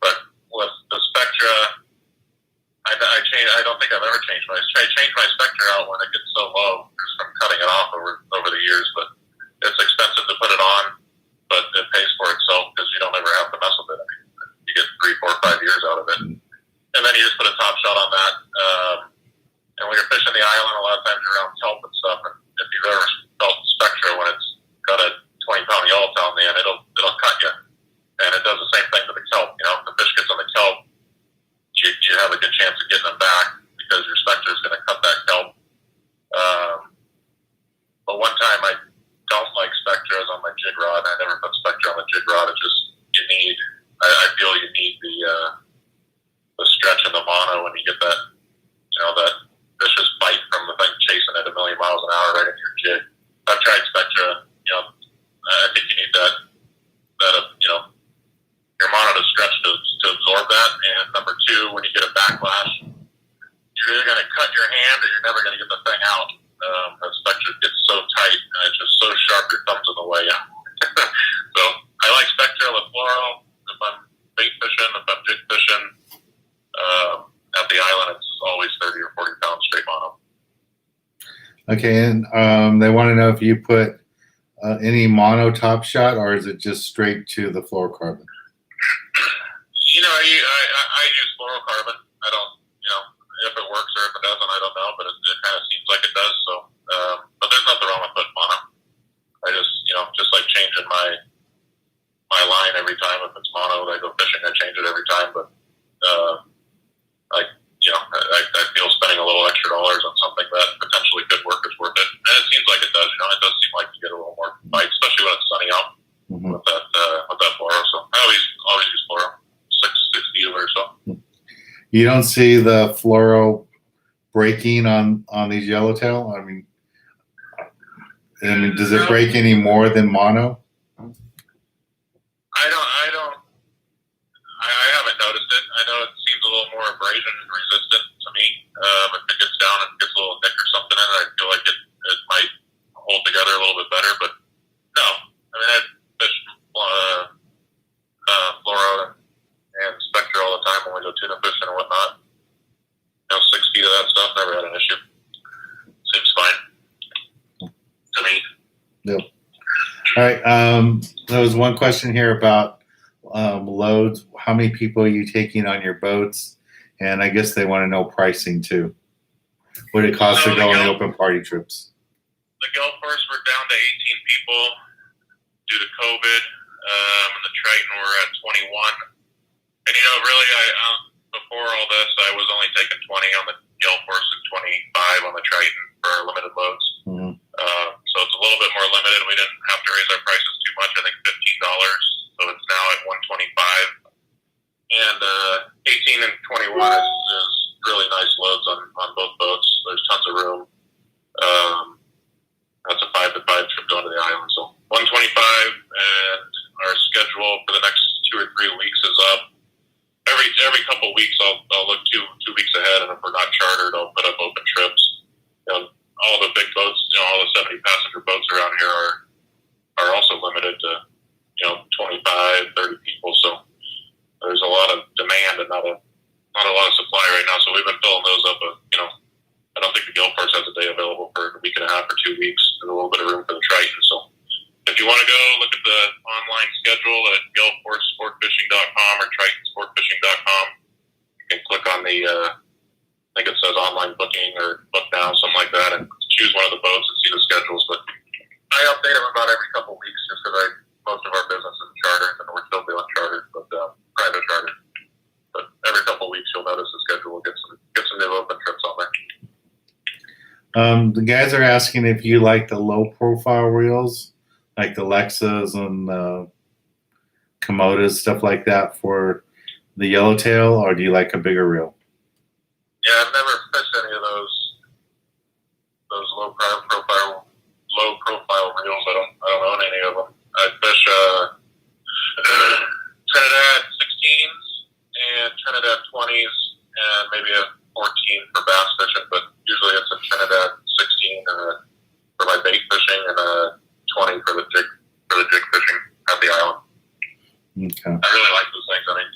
But with the Spectra, I don't think I've ever changed my. I change my Spectra out when it gets so low just from cutting it off over the years. But it's expensive to put it on, but it pays for itself because you don't ever have to mess with it. I mean, you get 3, 4, 5 years out of it, and then you just put a top shot on that. And when you're fishing the island, a lot of times you're around kelp and stuff. And if you've ever felt Spectra when it's got a 20-pound yellowtail in the end, it'll cut you. And it does the same thing to the kelp. You know, if the fish gets on the kelp, you have a good chance of getting them back because your Spectra is going to cut that kelp. But one time I don't like Spectras on my jig rod. I never put Spectra on the jig rod. It's just I feel you need the stretch in the mono when you get that, that vicious bite from the thing chasing at 1,000,000 miles an hour right into your jig. I've tried Spectra. I think you need that your mono to stretch to absorb that. And number 2, when you get a backlash, you're either going to cut your hand or you're never going to get the thing out. The Spectra gets so tight and it's just so sharp your thumb's in the way. So I like Spectra with fluoro. If I'm bait fishing, if I'm jig fishing, at the island, it's always 30 or 40 pounds straight mono. Okay, and they want to know if you put any mono top shot, or is it just straight to the fluorocarbon? I use fluorocarbon. I don't, if it works or if it doesn't, I don't know, but it kind of seems like it does. So, but there's nothing wrong with putting mono. I just, just like changing my line every time. If it's mono, I go fishing, I change it every time. But, I feel spending a little extra dollars on something that potentially could work is worth it. And it seems like it does. It does seem like you get a little more bite, especially when it's sunny out with that fluoro. So I always use fluoro, 660 or so. You don't see the fluoro breaking on these yellowtail? I mean, does it break any more than mono? I haven't noticed it. I know it seems a little more abrasion resistant to me. If it gets down and gets a little nick or something in it, I feel like it might hold together a little bit better. But no, I mean, I fish fluoro and Spectra all the time when we go tuna fishing and whatnot. 6 feet of that stuff, never had an issue. Seems fine to me. Yep. All right. There was one question here about loads. How many people are you taking on your boats? And I guess they want to know pricing too. What it costs to go on the open party trips? The Gale Force, we're down to 18 people due to COVID. And the Triton, we're at 21. And really, before all this, I was only taking 20 on the Gale Force and 25 on the Triton for our limited loads. Mm-hmm. So it's a little bit more limited. We didn't have to raise our prices too much. I think $15. So it's now at $125. And 18 and 21 is really nice loads on both boats. There's tons of room. That's a 5-to-5 trip going to the island. So 125, and our schedule for the next 2 or 3 weeks is up. Every couple of weeks, I'll look two weeks ahead, and if we're not chartered, I'll put up open trips. All the big boats, all the 70 passenger boats around here are also limited to 25, 30 people. So there's a lot of demand and not a lot of supply right now. So we've been filling those up. I don't think the Gale Force has a day available for a week and a half or 2 weeks, and a little bit of room for the Triton. So if you want to go look at the online schedule at Gale Force sport-fishing.com or Triton-sport-fishing.com, you can click on the, I think it says online booking or book now, something like that, and choose one of the boats and see the schedules. But I update them about every couple of weeks just because most of our business is chartered, and we're still doing chartered, but private chartered. But every couple of weeks you'll notice the schedule will get some new open trips on there. The guys are asking if you like the low profile reels like the Lexas and Komodas, stuff like that for the yellowtail, or do you like a bigger reel? Yeah, I've never fished any of those low profile reels. I don't own any of them. I fish Trinidad 16s and Trinidad 20s and maybe a 14 for bass fishing, but usually it's a Trinidad 16 for my bait fishing and a 20 for the jig fishing at the island. Okay. I really like those things. I mean,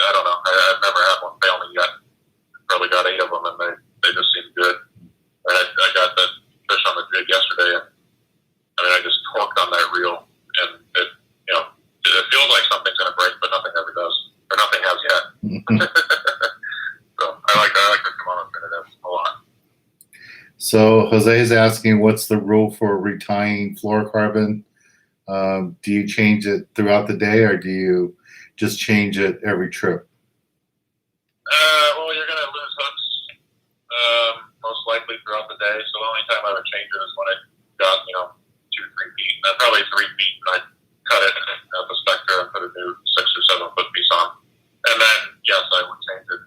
I don't know. I've never had one fail me yet. Probably got 8 of them, and they just seem good. And I got that fish on the jig yesterday, and I mean, I just torqued on that reel, and it feels like something's going to break, but nothing ever does, or nothing has yet. So I like the Kimono Trinidad a lot. So Jose is asking, what's the rule for retying fluorocarbon? Do you change it throughout the day, or do you just change it every trip? Well, you're going to lose hooks most likely throughout the day. So the only time I would change it is when it got 2-3 feet, probably 3 feet, and I'd cut it at the specter and put a new 6 or 7 foot piece on. And then yes, I would change it.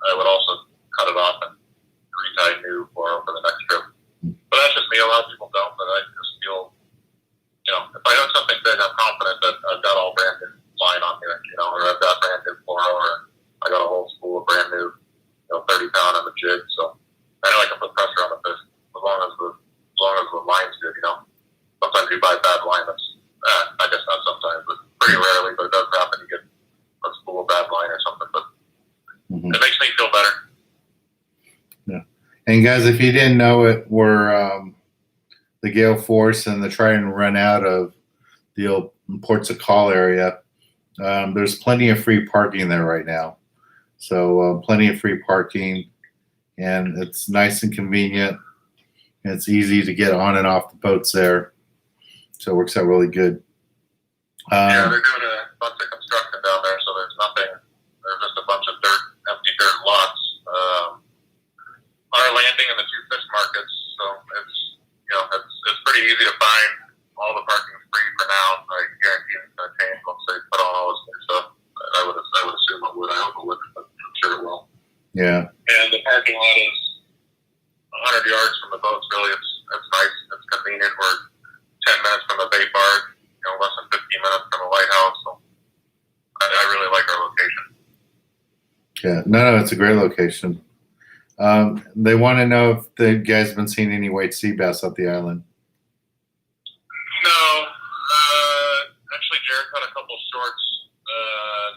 I would also cut it off and retie new for the next trip. But that's just me. A lot of people don't, but I just feel, if I hook something big, I'm confident that I've got all brand new line on here, or I've got brand new fluoro, or I got a whole spool of brand new, 30 pound on the jig. So I know I can put pressure on the fish as long as the line's good. Sometimes you buy bad line. I guess not sometimes, but pretty rarely. But it does happen. You get a spool of bad line or something. But it makes me feel better. Yeah. And guys, if you didn't know it, we're the Gale Force and the try and run out of the old Ports of Call area. There's plenty of free parking there right now. So plenty of free parking, and it's nice and convenient. And it's easy to get on and off the boats there. So it works out really good. Yeah, they're doing a bunch of construction down there, so there's nothing. There's just a bunch of empty dirt lots. Our landing in the 2 fish markets, so it's pretty easy to find. All the parking's free for now. I guarantee it's going to change once they put on all this new stuff. I would assume it would. I hope it would, but I'm sure it will. Yeah. And the parking lot is 100 yards from the boats. Really, it's nice. It's convenient. We're 10 minutes from the bait barge. Less than 15 minutes from the lighthouse. So I really like our location. Yeah. No, it's a great location. They want to know if the guys have been seeing any white sea bass off the island. No. Actually, Jared caught a couple shorts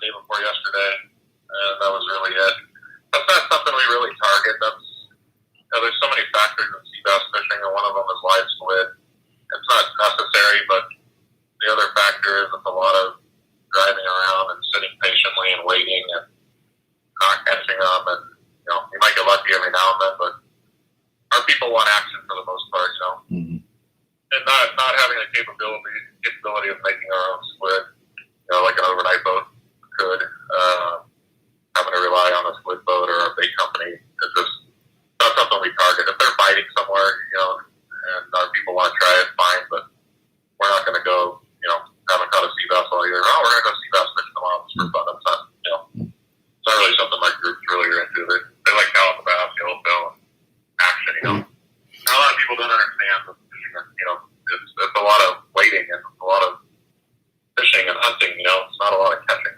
day before yesterday, and that was really it. That's not something we really target. There's so many factors in sea bass fishing, and one of them is live squid. It's not necessary, but the other factor is it's a lot of driving around and sitting patiently and waiting and not catching them. And you might get lucky every now and then, but our people want action for the most part. Mm-hmm. And not having the capability of making our own squid, like an overnight boat could, having to rely on a squid boat or a bait company is just not something we target. If they're biting somewhere, and our people want to try it, fine, but we're not going to go, haven't caught a sea bass all year. Oh, we're going to go sea bass fish tomorrow. It's for fun. That's not, it's not really something my group's really into. They like calico bass, yellowtail, and action, A lot of people don't understand the fishing, it's a lot of waiting and a lot of fishing and hunting, it's not a lot of catching.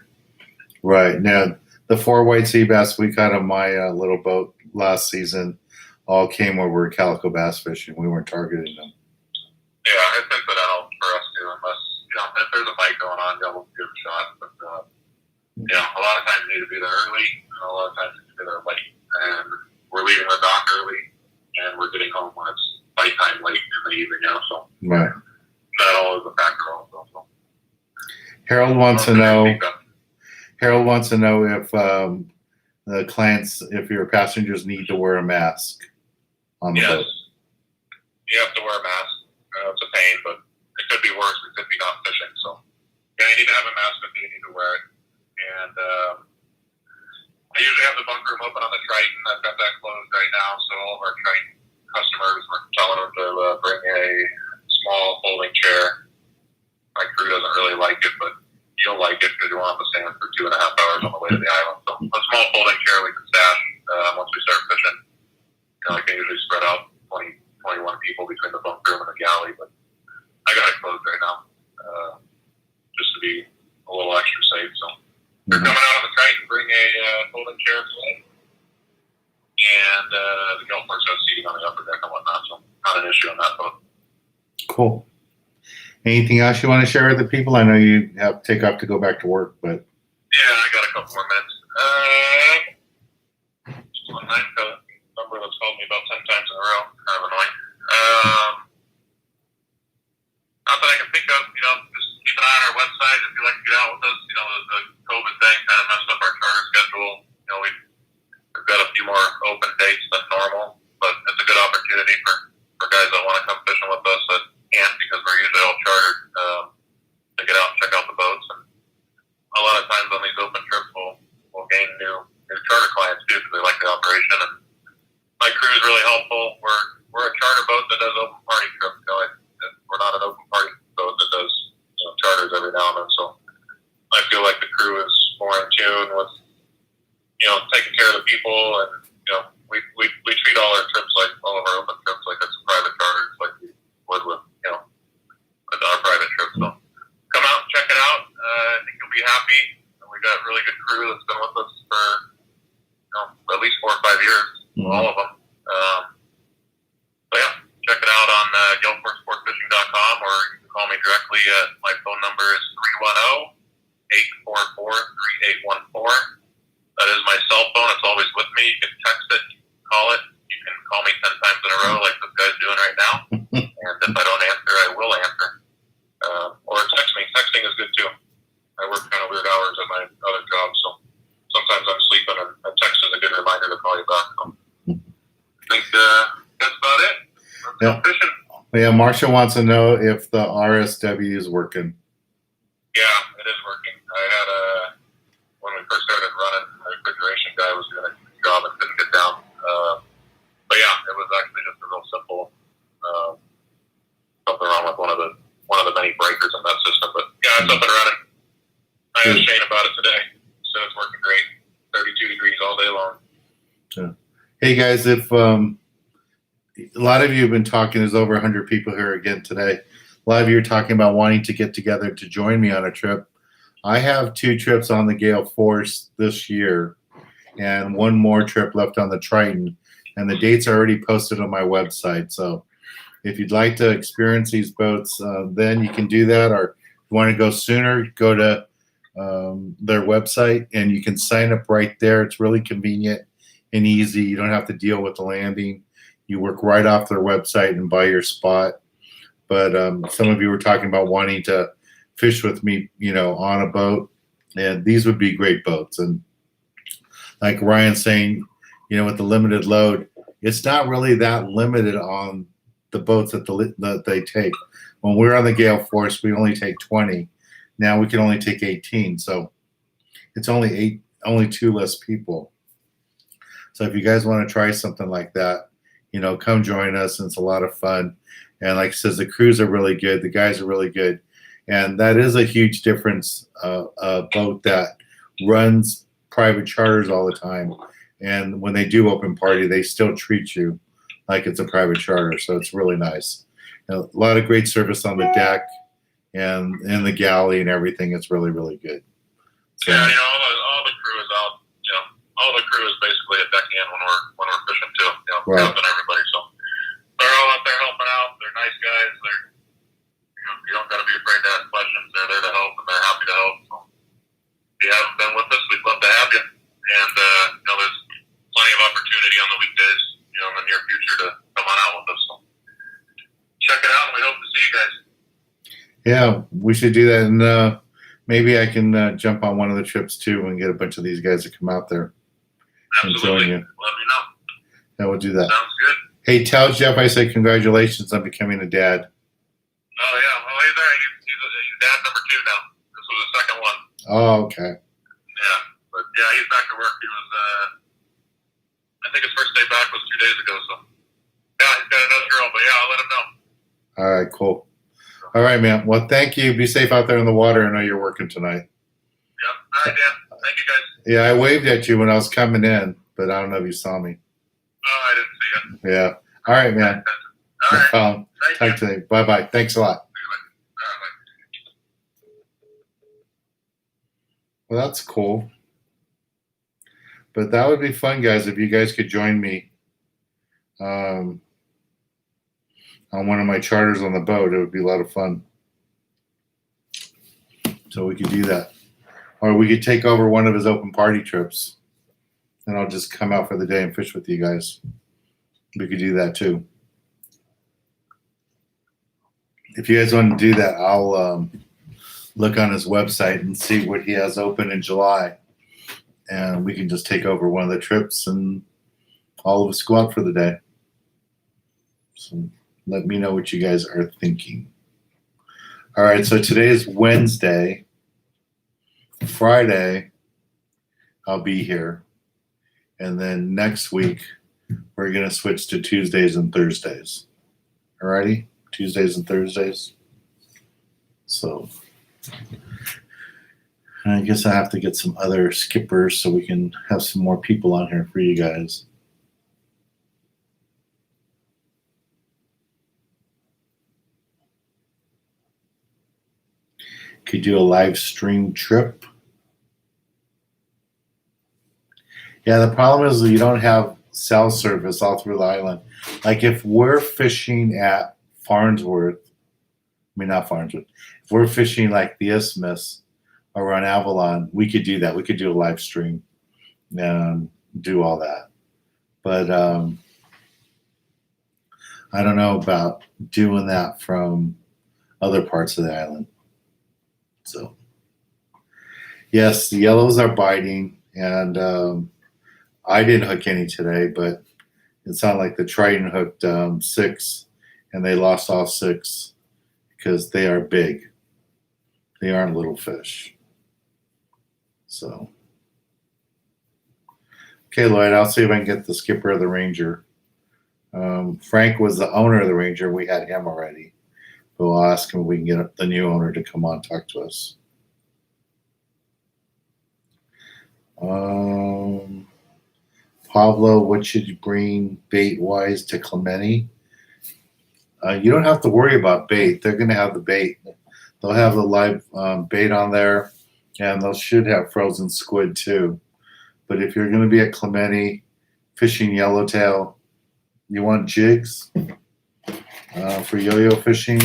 Right. Now, the 4 white sea bass we caught on my little boat last season all came where we were calico bass fishing. We weren't targeting them. Yeah, it's incidental for us too, unless, if there's a fight going on, we'll give a shot. But, a lot of times you need to be there early, and a lot of times you need to be there late. And we're leaving the dock early, and we're getting home when it's fight time late in the evening, so. Right. That all is a factor also. So. Harold wants to know if the clients, if your passengers need to wear a mask on the boat. You have to wear a mask. It's a pain, but it could be worse. It could be not fishing. So, you need to have a mask if you need to wear it. And I usually have the bunk room open on the Triton. I've got that closed right now, so all of our Triton customers, we're telling them to bring a small folding chair like it, but you'll like it because you won't have to stand for 2.5 hours on the way to the island. So a small folding chair we can stash once we start fishing. I can usually spread out 20, 21 people between the bunk room and the galley, but I got it closed right now just to be a little extra safe. So if you're coming out on the Triton, bring a folding chair today. And the Gale Force has seating on the upper deck and whatnot, so not an issue on that boat. Cool. Anything else you want to share with the people? I know you have to take off to go back to work, but yeah, I got a couple more minutes. Just one number that's called me about 10 times in a row. Kind of annoying. Not that I can think of. Just keep an eye on our website if you'd like to get out with us. The COVID thing kind of messed up our charter schedule. We've got a few more open dates than normal, but it's a good opportunity for guys that want to come fishing with us that can't because we're usually all chartered to get out and check out the boats. And a lot of times on these open trips, we'll gain new charter clients too because they like the operation. And my crew is really helpful. We're a charter boat that does open party trips. We're not an open party boat that does charters every now and then. So I feel like the crew is more in tune with taking care of the people, and we treat all our trips like all of our open trips like it's a private charter, just like we would with our private trips. So come out and check it out. I think you'll be happy. And we got a really good crew that's been with us for at least 4 or 5 years, all of them. So yeah, check it out on Gale Force sport-fishing.com, or you can call me directly at my phone number is 310-844-3814. That is my cell phone. It's always with me. You can text it, you can call it. You can call me 10 times in a row like this guy's doing right now. And if I don't answer, I will answer. Or text me. Texting is good too. I work kind of weird hours at my other job, so sometimes I'm sleeping, and text is a good reminder to call you back. So I think that's about it. Let's go fishing. Yeah, Marcia wants to know if the RSW is working. Yeah, it is working. I had when we first started running, the refrigeration guy was doing a good job and couldn't get down. But yeah, it was actually just a real simple something wrong with one of the many breakers in that system. But yeah, it's up and running. I asked Shane about it today. So it's working great. 32 degrees all day long. Yeah. Hey guys, if a lot of you have been talking, there's over 100 people here again today. A lot of you are talking about wanting to get together to join me on a trip. I have 2 trips on the Gale Force this year and 1 more trip left on the Triton, and the dates are already posted on my website. So if you'd like to experience these boats, then you can do that. Or if you want to go sooner, go to their website and you can sign up right there. It's really convenient and easy. You don't have to deal with the landing. You work right off their website and buy your spot. But some of you were talking about wanting to fish with me, on a boat, and these would be great boats. And like Ryan's saying, with the limited load, it's not really that limited on the boats that they take. When we're on the Gale Force, we only take 20. Now we can only take 18, so it's only 2 less people. So if you guys want to try something like that, come join us, and it's a lot of fun. And like it says, the crews are really good, the guys are really good. And that is a huge difference, a boat that runs private charters all the time. And when they do open party, they still treat you like it's a private charter. So it's really nice. A lot of great service on the deck and in the galley and everything. It's really, really good. So, yeah, all the crew is out. All the crew is basically a deck hand when we're fishing too. Right. Helping everybody. So they're all out there helping out. They're nice guys. You don't got to be afraid to ask questions. They're there to help, and they're happy to help. So if you haven't been with us, we'd love to have you. And there's plenty of opportunity on the weekdays, in the near future to come on out with us. So check it out, and we hope to see you guys. Yeah, we should do that, and maybe I can jump on one of the trips too and get a bunch of these guys to come out there. Absolutely. And join you. Let me know. Yeah, we'll do that. Sounds good. Hey, tell Jeff I say congratulations on becoming a dad. Oh yeah, well he's there. He's dad number 2 now. This was the second one. Oh, okay. Yeah, but yeah, he's back to work. He was, I think his first day back was 2 days ago. So yeah, he's got another girl. But yeah, I'll let him know. All right, cool. All right, man. Well, thank you. Be safe out there in the water. I know you're working tonight. Yeah. All right, Dan. Thank you, guys. Yeah, I waved at you when I was coming in, but I don't know if you saw me. Oh, I didn't see you. Yeah. All right, man. All No right. problem. Thank Talk you. to you. Bye-bye. Thanks a lot. Well, that's cool. But that would be fun, guys, if you guys could join me on one of my charters on the boat. It would be a lot of fun. So we could do that. Or we could take over one of his open party trips. And I'll just come out for the day and fish with you guys. We could do that too. If you guys want to do that, I'll look on his website and see what he has open in July. And we can just take over one of the trips and all of us go out for the day. So let me know what you guys are thinking. All right, so today is Wednesday. Friday, I'll be here. And then next week, we're going to switch to Tuesdays and Thursdays. All righty? Tuesdays and Thursdays. So I guess I have to get some other skippers so we can have some more people on here for you guys. Could do a live stream trip. Yeah, the problem is you don't have cell service all through the island. Like if we're fishing at Farnsworth, not Farnsworth, if we're fishing like the Isthmus or on Avalon, we could do that. We could do a live stream and do all that. But I don't know about doing that from other parts of the island. So, yes, the yellows are biting, and I didn't hook any today, but it sounded like the Triton hooked 6, and they lost all 6 because they are big. They aren't little fish. So, okay, Lloyd, I'll see if I can get the skipper of the Ranger. Frank was the owner of the Ranger. We had him already. But we'll ask him if we can get the new owner to come on and talk to us. Pablo, what should you bring bait-wise to Clemente? You don't have to worry about bait. They're going to have the bait. They'll have the live bait on there, and they should have frozen squid too. But if you're going to be at Clemente fishing yellowtail, you want jigs for yo-yo fishing.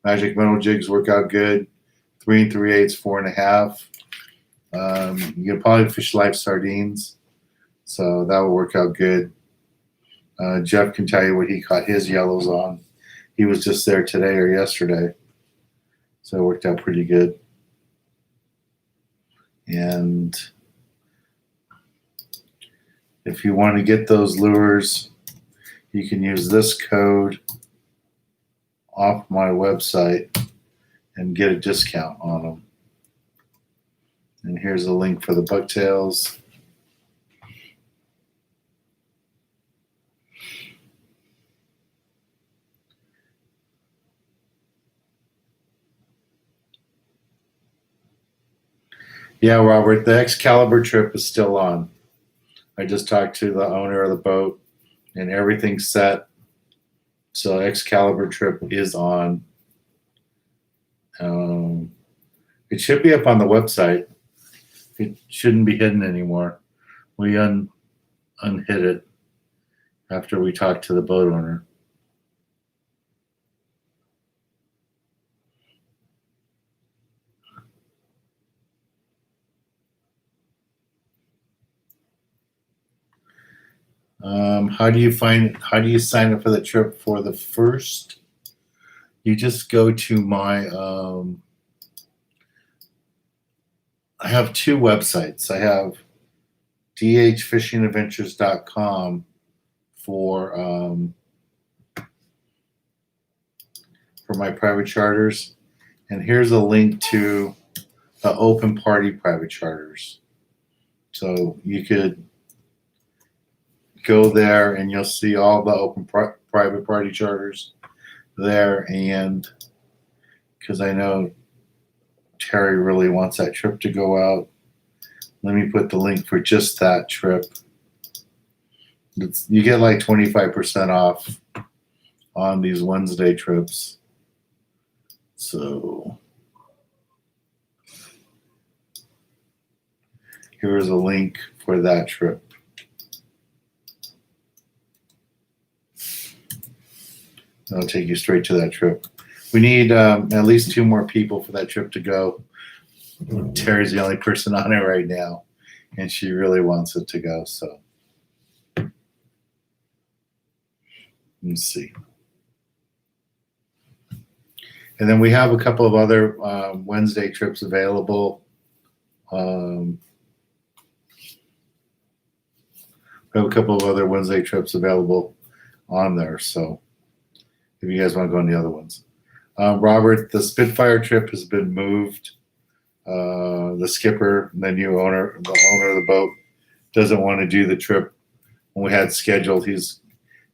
Magic metal jigs work out good. 3 3/8, 4.5. You can probably fish live sardines, so that will work out good. Jeff can tell you what he caught his yellows on. He was just there today or yesterday, so it worked out pretty good. And if you want to get those lures, you can use this code off my website and get a discount on them. And here's a link for the bucktails. Yeah, Robert, the Excalibur trip is still on. I just talked to the owner of the boat and everything's set. So Excalibur trip is on. It should be up on the website. It shouldn't be hidden anymore. We unhid it after we talked to the boat owner. How do you sign up for the trip for the first? You just go to my, I have 2 websites. I have dhfishingadventures.com for my private charters. And here's a link to the open party private charters. So you could go there and you'll see all the open private party charters there, and because I know Terry really wants that trip to go out. Let me put the link for just that trip. You get like 25% off on these Wednesday trips. So here's a link for that trip. I'll take you straight to that trip. We need at least 2 more people for that trip to go. Terry's the only person on it right now, and she really wants it to go. So let's see. And then we have a couple of other Wednesday trips available. We have a couple of other Wednesday trips available on there. So if you guys want to go on the other ones. Robert, the Spitfire trip has been moved. The skipper, the new owner, the owner of the boat, doesn't want to do the trip when we had scheduled. He's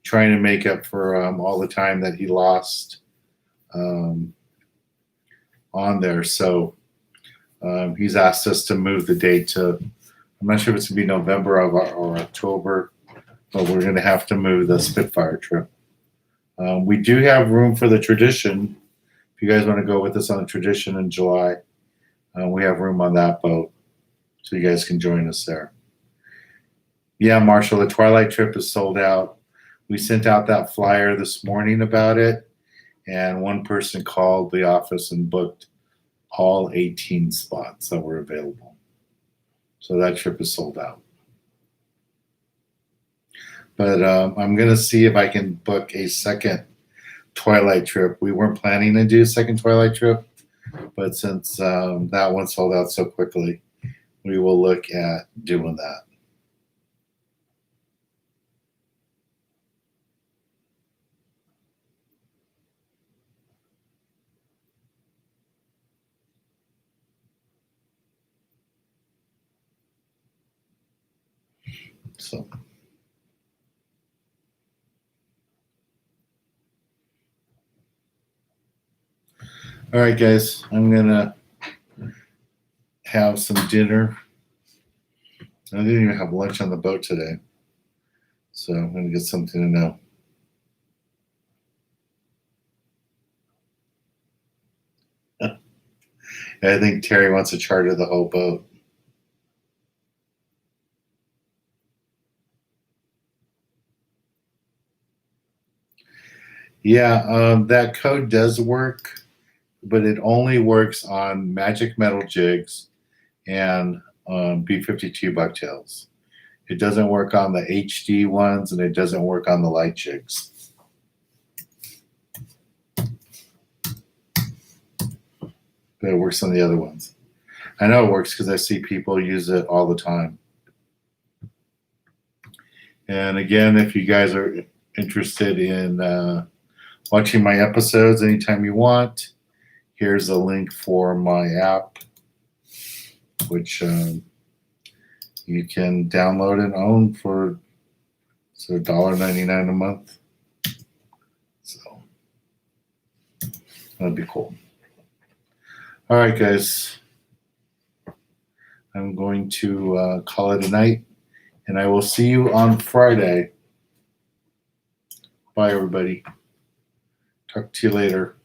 trying to make up for all the time that he lost on there. So he's asked us to move the date to, I'm not sure if it's going to be November or October, but we're going to have to move the Spitfire trip. We do have room for the Tradition. If you guys want to go with us on the Tradition in July, we have room on that boat, so you guys can join us there. Yeah, Marshall, the Twilight trip is sold out. We sent out that flyer this morning about it, and one person called the office and booked all 18 spots that were available. So that trip is sold out. But I'm going to see if I can book a second Twilight trip. We weren't planning to do a second Twilight trip, but since that one sold out so quickly, we will look at doing that. So, all right, guys, I'm gonna have some dinner. I didn't even have lunch on the boat today, so I'm gonna get something to know. I think Terry wants to charter the whole boat. Yeah, that code does work, but it only works on magic metal jigs and B52 bucktails. It doesn't work on the HD ones, and it doesn't work on the light jigs. But it works on the other ones. I know it works because I see people use it all the time. And again, if you guys are interested in watching my episodes anytime you want, here's a link for my app, which you can download and own for $1.99 a month. So that'd be cool. All right, guys. I'm going to call it a night, and I will see you on Friday. Bye, everybody. Talk to you later.